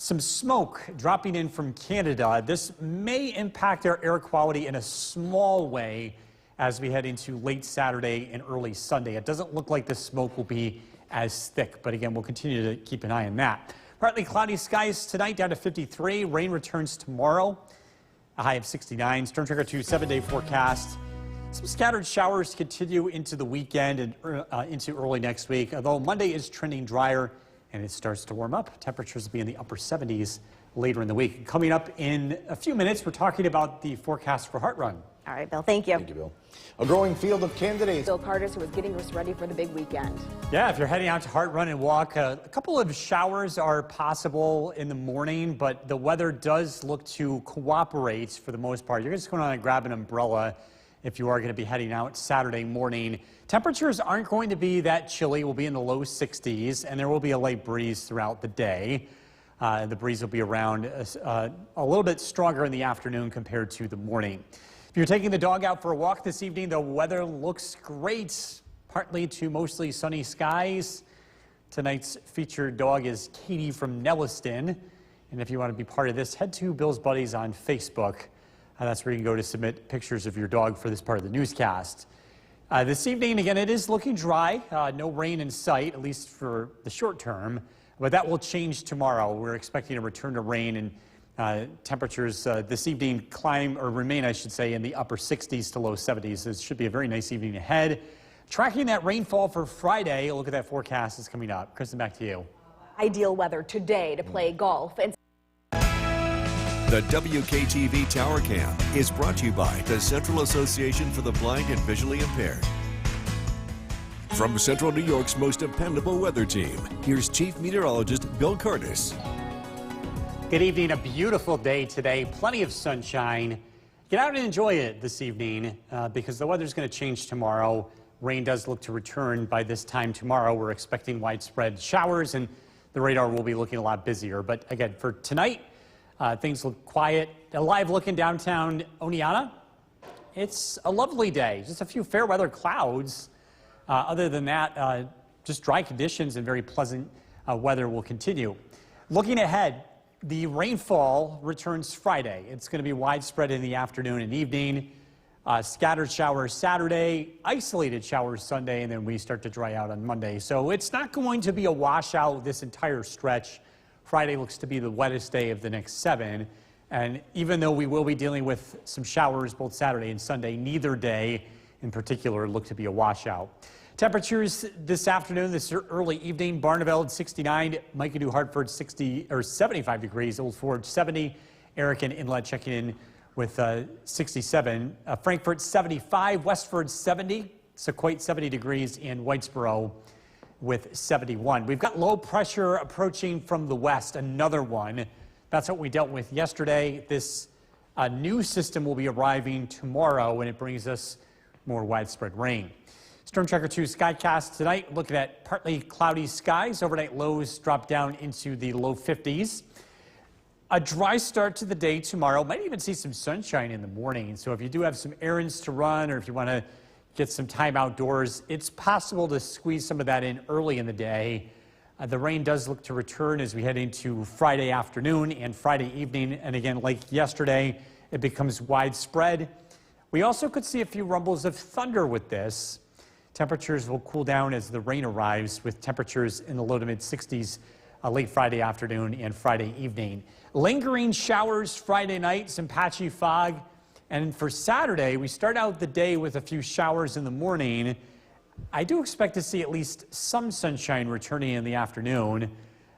some smoke dropping in from Canada. This may impact our air quality in a small way as we head into late Saturday and early Sunday. It doesn't look like the smoke will be as thick, but again, we'll continue to keep an eye on that. Partly cloudy skies tonight, down to 53. Rain returns tomorrow, a high of 69. Storm Tracker 2 7-day forecast. Some scattered showers continue into the weekend and into early next week, although Monday is trending drier and it starts to warm up. Temperatures will be in the upper 70s later in the week. Coming up in a few minutes, we're talking about the forecast for Heart Run. All right, Bill, thank you. Thank you, Bill. A growing field of candidates. Bill Curtis, who was getting us ready for the big weekend. Yeah, if you're heading out to Heart Run and Walk, a couple of showers are possible in the morning, but the weather does look to cooperate for the most part. You're just going to grab an umbrella if you are going to be heading out Saturday morning. Temperatures aren't going to be that chilly. We'll be in the low 60s, and there will be a light breeze throughout the day. The breeze will be around a little bit stronger in the afternoon compared to the morning. If you're taking the dog out for a walk this evening, the weather looks great. Partly to mostly sunny skies. Tonight's featured dog is Katie from Nelliston. And if you want to be part of this, head to Bill's Buddies on Facebook. That's where you can go to submit pictures of your dog for this part of the newscast. This evening, again, it is looking dry. No rain in sight, at least for the short term. But that will change tomorrow. We're expecting a return to rain, and temperatures this evening remain, I should say, in the upper 60s to low 70s. It should be a very nice evening ahead. Tracking that rainfall for Friday, a look at that forecast is coming up. Kristen, back to you. Ideal weather today to play golf. And The WKTV Tower Cam is brought to you by the Central Association for the Blind and Visually Impaired. From Central New York's most dependable weather team, here's Chief Meteorologist Bill Curtis. Good evening. A beautiful day today. Plenty of sunshine. Get out and enjoy it this evening because the weather's going to change tomorrow. Rain does look to return by this time tomorrow. We're expecting widespread showers and the radar will be looking a lot busier. But again, for tonight, things look quiet. A live look in downtown Oneonta. It's a lovely day. Just a few fair weather clouds. Other than that, just dry conditions and very pleasant weather will continue. Looking ahead, the rainfall returns Friday. It's going to be widespread in the afternoon and evening. Scattered showers Saturday, isolated showers Sunday, and then we start to dry out on Monday. So it's not going to be a washout this entire stretch. Friday looks to be the wettest day of the next 7. And even though we will be dealing with some showers both Saturday and Sunday, neither day in particular look to be a washout. Temperatures this afternoon, this early evening, Barneveld at 69, Micah Hartford 75 degrees, Old Forge 70, Eric and Inlet checking in with 67, Frankfort 75, Westford 70, Sequoia 70 degrees, and Whitesboro with 71. We've got low pressure approaching from the west, another one. That's what we dealt with yesterday. This new system will be arriving tomorrow, and it brings us more widespread rain. Storm Tracker 2 Skycast tonight, looking at partly cloudy skies. Overnight lows drop down into the low 50s. A dry start to the day tomorrow. Might even see some sunshine in the morning. So if you do have some errands to run or if you want to get some time outdoors, it's possible to squeeze some of that in early in the day. The rain does look to return as we head into Friday afternoon and Friday evening. And again, like yesterday, it becomes widespread. We also could see a few rumbles of thunder with this. Temperatures will cool down as the rain arrives with temperatures in the low to mid 60s late Friday afternoon and Friday evening. Lingering showers Friday night, some patchy fog. And for Saturday, we start out the day with a few showers in the morning. I do expect to see at least some sunshine returning in the afternoon.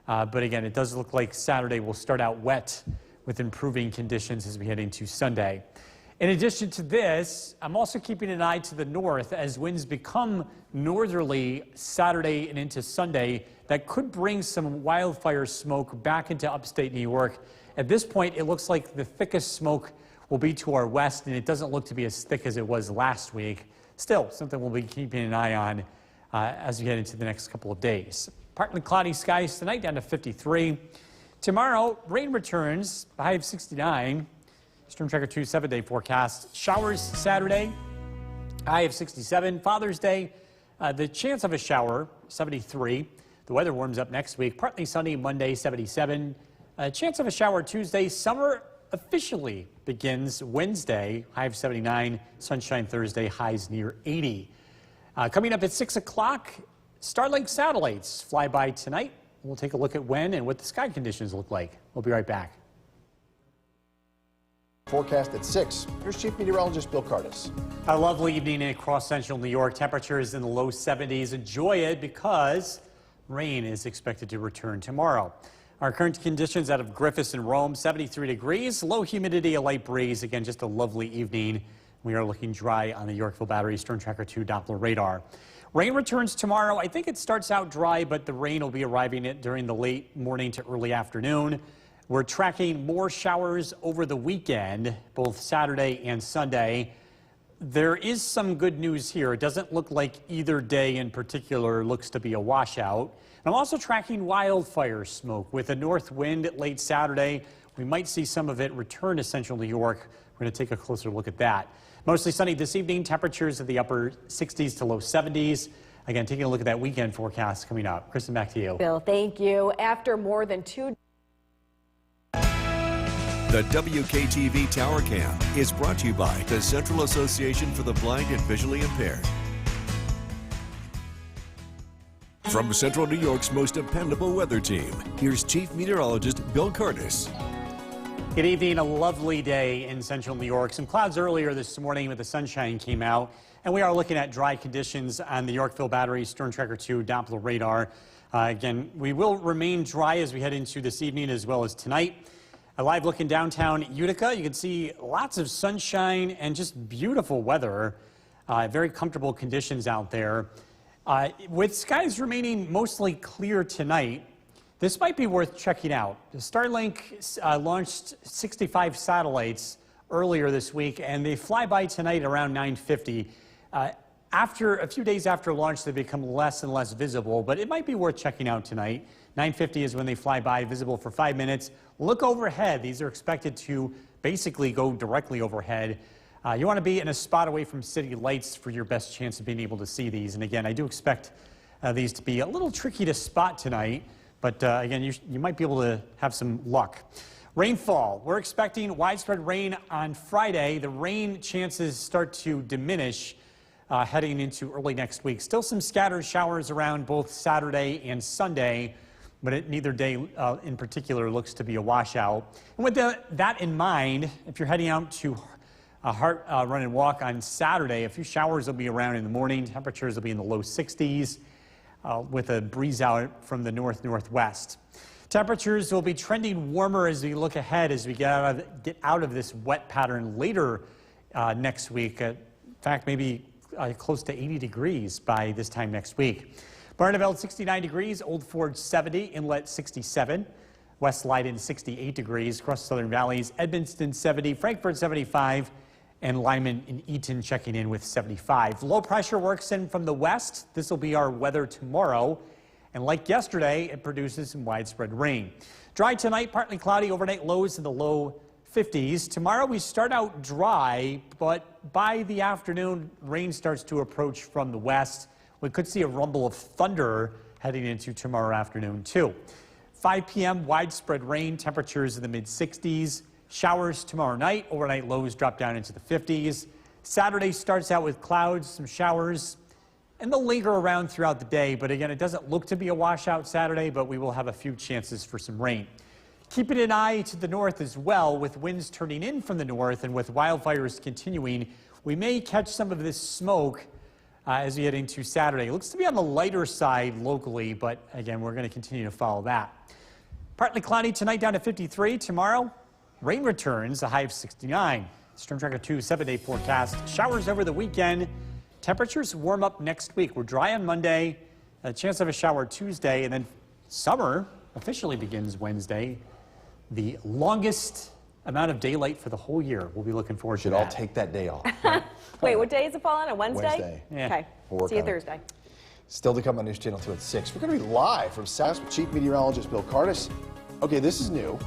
But again, it does look like Saturday will start out wet with improving conditions as we head into Sunday. In addition to this, I'm also keeping an eye to the north as winds become northerly Saturday and into Sunday. That could bring some wildfire smoke back into upstate New York. At this point, it looks like the thickest smoke will be to our west, and it doesn't look to be as thick as it was last week. Still, something we'll be keeping an eye on as we head into the next couple of days. Partly cloudy skies tonight, down to 53. Tomorrow, rain returns, a high of 69. Storm Tracker 2 7-day forecast. Showers Saturday, high of 67. Father's Day, the chance of a shower, 73. The weather warms up next week. Partly sunny Monday, 77. Chance of a shower Tuesday. Summer officially begins Wednesday, high of 79. Sunshine Thursday, highs near 80. Coming up at 6 o'clock, Starlink satellites fly by tonight. We'll take a look at when and what the sky conditions look like. We'll be right back. Forecast at 6. Here's Chief Meteorologist Bill Curtis. A lovely evening across central New York. Temperatures in the low 70s. Enjoy it because rain is expected to return tomorrow. Our current conditions out of Griffiths and Rome, 73 degrees, low humidity, a light breeze. Again, just a lovely evening. We are looking dry on the Yorkville Battery Storm Tracker 2 Doppler radar. Rain returns tomorrow. I think it starts out dry, but the rain will be arriving during the late morning to early afternoon. We're tracking more showers over the weekend, both Saturday and Sunday. There is some good news here. It doesn't look like either day in particular looks to be a washout. I'm also tracking wildfire smoke with a north wind late Saturday. We might see some of it return to central New York. We're going to take a closer look at that. Mostly sunny this evening, temperatures in the upper 60s to low 70s. Again, taking a look at that weekend forecast coming up. Kristen, back to you. Bill, thank you. After more than 2 The WKTV Tower Cam is brought to you by the Central Association for the Blind and Visually Impaired. From Central New York's most dependable weather team, here's Chief Meteorologist Bill Curtis. Good evening. A lovely day in central New York. Some clouds earlier this morning, but the sunshine came out. And we are looking at dry conditions on the Yorkville Battery Storm Tracker 2 Doppler radar. Again, we will remain dry as we head into this evening as well as tonight. Live looking downtown Utica. You can see lots of sunshine and just beautiful weather. Very comfortable conditions out there. With skies remaining mostly clear tonight, this might be worth checking out. Starlink launched 65 satellites earlier this week, and they fly by tonight around 9:50. After a few days after launch, they become less and less visible, but it might be worth checking out tonight. 9:50 is when they fly by, visible for 5 minutes. Look overhead. These are expected to basically go directly overhead. You want to be in a spot away from city lights for your best chance of being able to see these. And again, I do expect these to be a little tricky to spot tonight, but again, you might be able to have some luck. Rainfall. We're expecting widespread rain on Friday. The rain chances start to diminish heading into early next week. Still some scattered showers around both Saturday and Sunday, but neither day in particular looks to be a washout. And with that in mind, if you're heading out to a Hart Run and Walk on Saturday, a few showers will be around in the morning. Temperatures will be in the low 60s with a breeze out from the northwest. Temperatures will be trending warmer as we look ahead, as we get out of this wet pattern later next week. In fact, maybe close to 80 degrees by this time next week. Barneveld 69 degrees, Old Ford 70, Inlet 67, West Leyden 68 degrees, across the Southern Valleys, Edmonston 70, Frankfort 75, and Lyman and Eaton checking in with 75. Low pressure works in from the west. This will be our weather tomorrow. And like yesterday, it produces some widespread rain. Dry tonight, partly cloudy, overnight lows in the low 50s. Tomorrow we start out dry, but by the afternoon, rain starts to approach from the west. We could see a rumble of thunder heading into tomorrow afternoon too. 5 p.m. widespread rain, temperatures in the mid-60s. Showers tomorrow night, overnight lows drop down into the 50s. Saturday starts out with clouds, some showers, and they'll linger around throughout the day. But again, it doesn't look to be a washout Saturday, but we will have a few chances for some rain. Keeping an eye to the north as well, with winds turning in from the north and with wildfires continuing, we may catch some of this smoke as we head into Saturday. It looks to be on the lighter side locally, but again, we're going to continue to follow that. Partly cloudy tonight, down to 53. Tomorrow, rain returns, a high of 69. Storm Tracker 2 7-day forecast. Showers over the weekend. Temperatures warm up next week. We're dry on Monday, a chance of a shower Tuesday, and then summer officially begins Wednesday. The longest amount of daylight for the whole year. We'll be looking forward to that. Should all take that day off. Wait, what day does it fall on? A Wednesday? Wednesday. Yeah. Okay. We'll work See you on it. Thursday. Still to come on News Channel 2 at 6. We're going to be live from SAS with Chief Meteorologist Bill Curtis. Okay, this is new.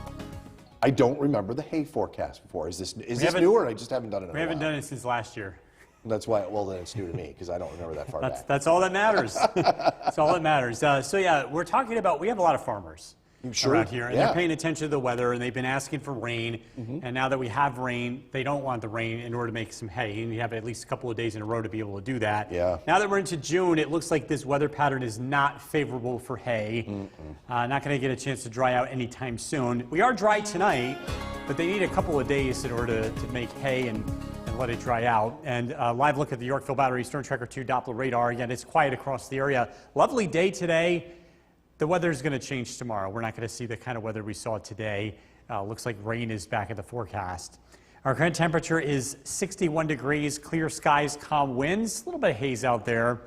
I don't remember the hay forecast before. Is this new, or I just haven't done it in a while? We haven't done it since last year. That's why, well, then it's new to me, because I don't remember that far back. That's all that matters. That's all that matters. So yeah, we're talking about, we have a lot of farmers around here, and they're paying attention to the weather, and they've been asking for rain. And now that we have rain, they don't want the rain in order to make some hay, and you have at least a couple of days in a row to be able to do that. Yeah. Now that we're into June, it looks like this weather pattern is not favorable for hay. Not going to get a chance to dry out anytime soon. We are dry tonight, but they need a couple of days in order to make hay and let it dry out. And live look at the Yorkville Battery Storm Tracker 2 Doppler radar. Again, it's quiet across the area. Lovely day today. The weather is going to change tomorrow. We're not going to see the kind of weather we saw today. Looks like rain is back in the forecast. Our current temperature is 61 degrees, clear skies, calm winds, a little bit of haze out there.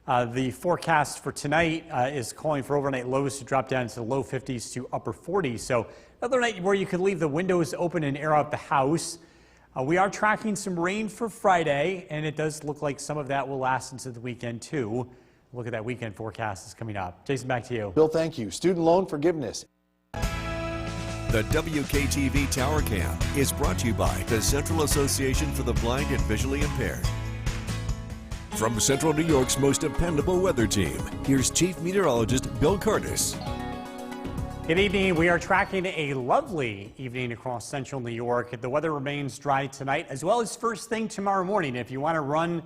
The forecast for tonight is calling for overnight lows to drop down to the low 50s to upper 40s. So another night where you can leave the windows open and air out the house. We are tracking some rain for Friday, and it does look like some of that will last into the weekend too. Look at that weekend forecast is coming up. Jason, back to you. Bill, thank you. Student loan forgiveness. The WKTV Tower Cam is brought to you by the Central Association for the Blind and Visually Impaired. From Central New York's most dependable weather team, here's Chief Meteorologist Bill Curtis. Good evening. We are tracking a lovely evening across central New York. The weather remains dry tonight, as well as first thing tomorrow morning. If you want to run,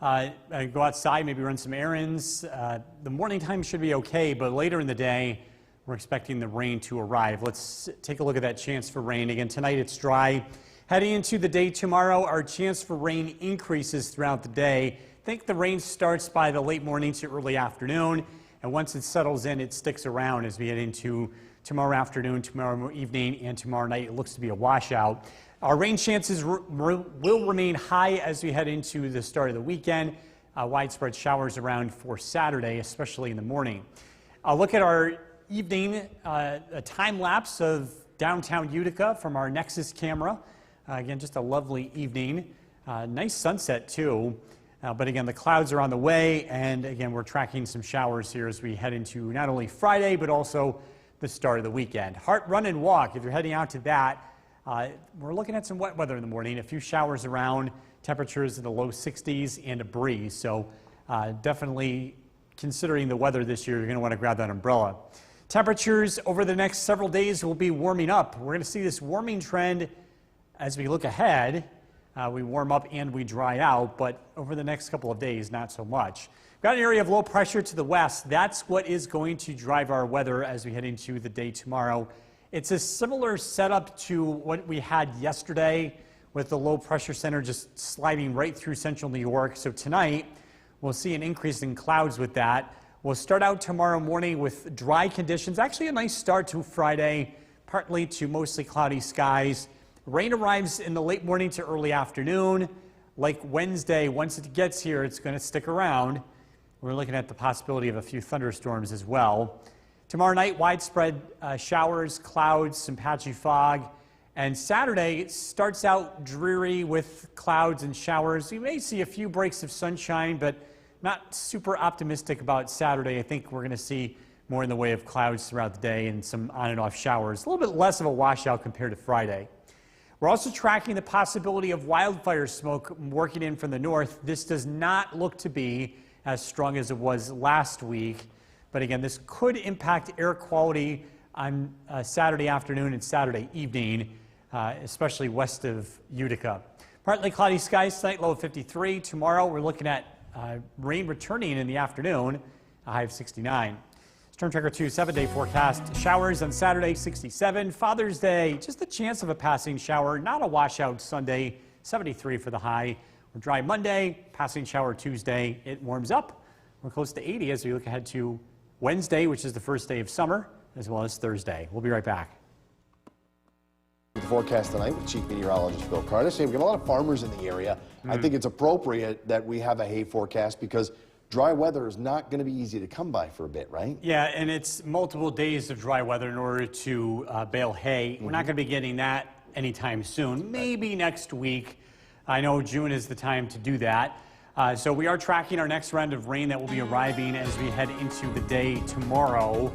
go outside, maybe run some errands, the morning time should be okay, but later in the day, we're expecting the rain to arrive. Let's take a look at that chance for rain. Again, tonight it's dry. Heading into the day tomorrow, our chance for rain increases throughout the day. I think the rain starts by the late morning to early afternoon. And once it settles in, it sticks around as we get into tomorrow afternoon, tomorrow evening, and tomorrow night. It looks to be a washout. Our rain chances will remain high as we head into the start of the weekend. Widespread showers around for Saturday, especially in the morning. I'll look at our evening a time lapse of downtown Utica from our Nexus camera. Again, just a lovely evening. Nice sunset too. But again, the clouds are on the way, and again, we're tracking some showers here as we head into not only Friday, but also the start of the weekend. Hart Run and Walk, if you're heading out to that, we're looking at some wet weather in the morning, a few showers around, temperatures in the low 60s and a breeze. So definitely considering the weather this year, you're going to want to grab that umbrella. Temperatures over the next several days will be warming up. We're going to see this warming trend as we look ahead. We warm up and we dry out, but over the next couple of days, not so much. We've got an area of low pressure to the west. That's what is going to drive our weather as we head into the day tomorrow. It's a similar setup to what we had yesterday with the low pressure center just sliding right through central New York. So tonight, we'll see an increase in clouds with that. We'll start out tomorrow morning with dry conditions. Actually, a nice start to Friday, partly to mostly cloudy skies. Rain arrives in the late morning to early afternoon. Like Wednesday, once it gets here, it's going to stick around. We're looking at the possibility of a few thunderstorms as well. Tomorrow night, widespread showers, clouds, some patchy fog. And Saturday starts out dreary with clouds and showers. We may see a few breaks of sunshine, but not super optimistic about Saturday. I think we're going to see more in the way of clouds throughout the day and some on and off showers. A little bit less of a washout compared to Friday. We're also tracking the possibility of wildfire smoke working in from the north. This does not look to be as strong as it was last week. But again, this could impact air quality on Saturday afternoon and Saturday evening, especially west of Utica. Partly cloudy skies tonight, low of 53. Tomorrow, we're looking at rain returning in the afternoon, a high of 69. Storm Tracker 2 7-day forecast. Showers on Saturday, 67. Father's Day, just a chance of a passing shower. Not a washout Sunday, 73 for the high. We're dry Monday, passing shower Tuesday. It warms up. We're close to 80 as we look ahead to Wednesday, which is the first day of summer, as well as Thursday. We'll be right back. The forecast tonight with Chief Meteorologist Bill Cardis. We've got a lot of farmers in the area. I think it's appropriate that we have a hay forecast because dry weather is not going to be easy to come by for a bit, right? Yeah, and it's multiple days of dry weather in order to bale hay. We're not going to be getting that anytime soon. Maybe next week. I know June is the time to do that. So we are tracking our next round of rain that will be arriving as we head into the day tomorrow.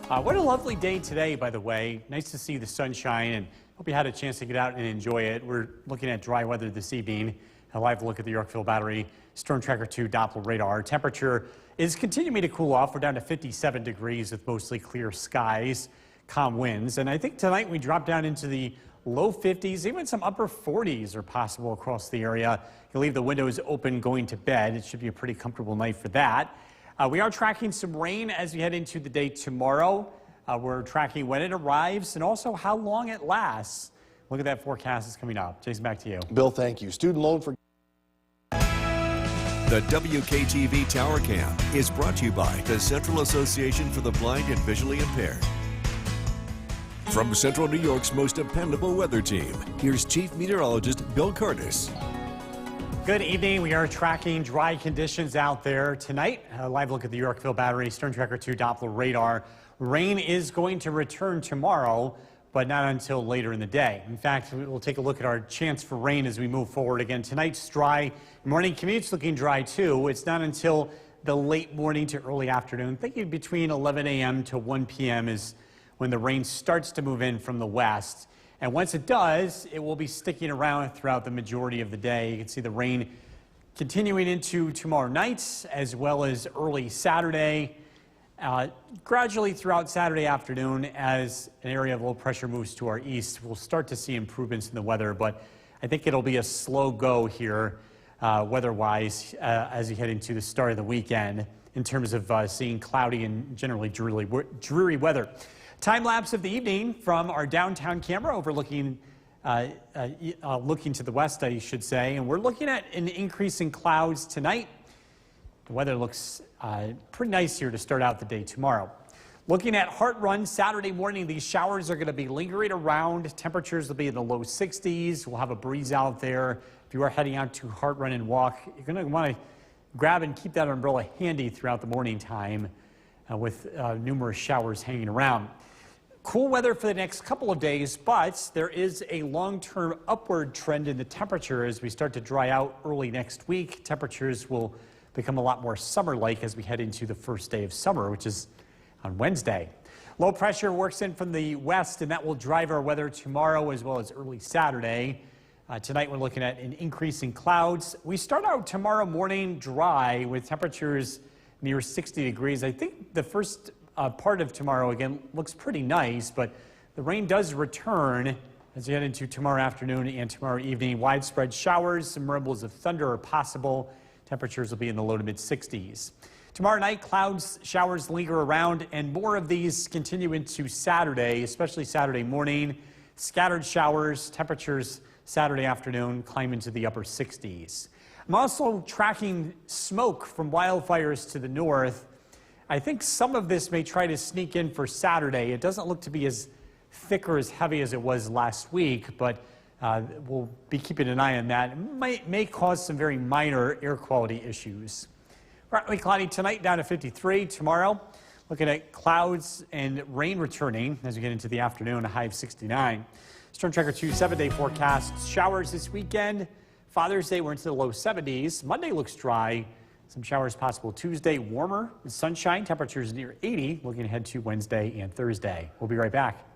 What a lovely day today, by the way. Nice to see the sunshine, and hope you had a chance to get out and enjoy it. We're looking at dry weather this evening. A live look at the Yorkville Battery Storm Tracker 2 Doppler radar. Temperature is continuing to cool off. We're down to 57 degrees with mostly clear skies, calm winds. And I think tonight we drop down into the low 50s, even some upper 40s are possible across the area. You leave the windows open going to bed. It should be a pretty comfortable night for that. We are tracking some rain as we head into the day tomorrow. We're tracking when it arrives and also how long it lasts. Look at that forecast is coming up. Jason, back to you. Bill, thank you. Student loan for... The WKTV Tower Cam is brought to you by the Central Association for the Blind and Visually Impaired. From Central New York's most dependable weather team, here's Chief Meteorologist Bill Cardis. Good evening. We are tracking dry conditions out there tonight. A live look at the Yorkville Battery Storm Tracker 2 Doppler radar. Rain is going to return tomorrow, but not until later in the day. In fact, we'll take a look at our chance for rain as we move forward. Again, tonight's dry. Morning commute's looking dry too. It's not until the late morning to early afternoon. Thinking between 11 a.m. to 1 p.m. is when the rain starts to move in from the west. And once it does, it will be sticking around throughout the majority of the day. You can see the rain continuing into tomorrow night as well as early Saturday. Gradually throughout Saturday afternoon, as an area of low pressure moves to our east, we'll start to see improvements in the weather, but I think it'll be a slow go here weather-wise as you head into the start of the weekend in terms of seeing cloudy and generally dreary weather. Time lapse of the evening from our downtown camera overlooking looking to the west, I should say, and we're looking at an increase in clouds tonight. The weather looks pretty nice here to start out the day tomorrow. Looking at Heart Run Saturday morning, these showers are going to be lingering around. Temperatures will be in the low 60s. We'll have a breeze out there. If you are heading out to Heart Run and walk, you're going to want to grab and keep that umbrella handy throughout the morning time with numerous showers hanging around. Cool weather for the next couple of days, but there is a long-term upward trend in the temperature as we start to dry out early next week. Temperatures will become a lot more summer-like as we head into the first day of summer, which is on Wednesday. Low pressure works in from the west, and that will drive our weather tomorrow as well as early Saturday. Tonight, we're looking at an increase in clouds. We start out tomorrow morning dry with temperatures near 60 degrees. I think the first part of tomorrow, again, looks pretty nice, but the rain does return as you head into tomorrow afternoon and tomorrow evening. Widespread showers, some rumbles of thunder are possible. Temperatures will be in the low to mid 60s. Tomorrow night, clouds, showers linger around, and more of these continue into Saturday, especially Saturday morning. Scattered showers, temperatures Saturday afternoon climb into the upper 60s. I'm also tracking smoke from wildfires to the north. I think some of this may try to sneak in for Saturday. It doesn't look to be as thick or as heavy as it was last week, but we'll be keeping an eye on that. It may cause some very minor air quality issues. Partly cloudy tonight, down to 53. Tomorrow, looking at clouds and rain returning as we get into the afternoon, a high of 69. Storm Tracker 2 7-day forecast. Showers this weekend. Father's Day, we're into the low 70s. Monday looks dry. Some showers possible Tuesday, warmer with sunshine. Temperatures near 80. Looking ahead to Wednesday and Thursday. We'll be right back.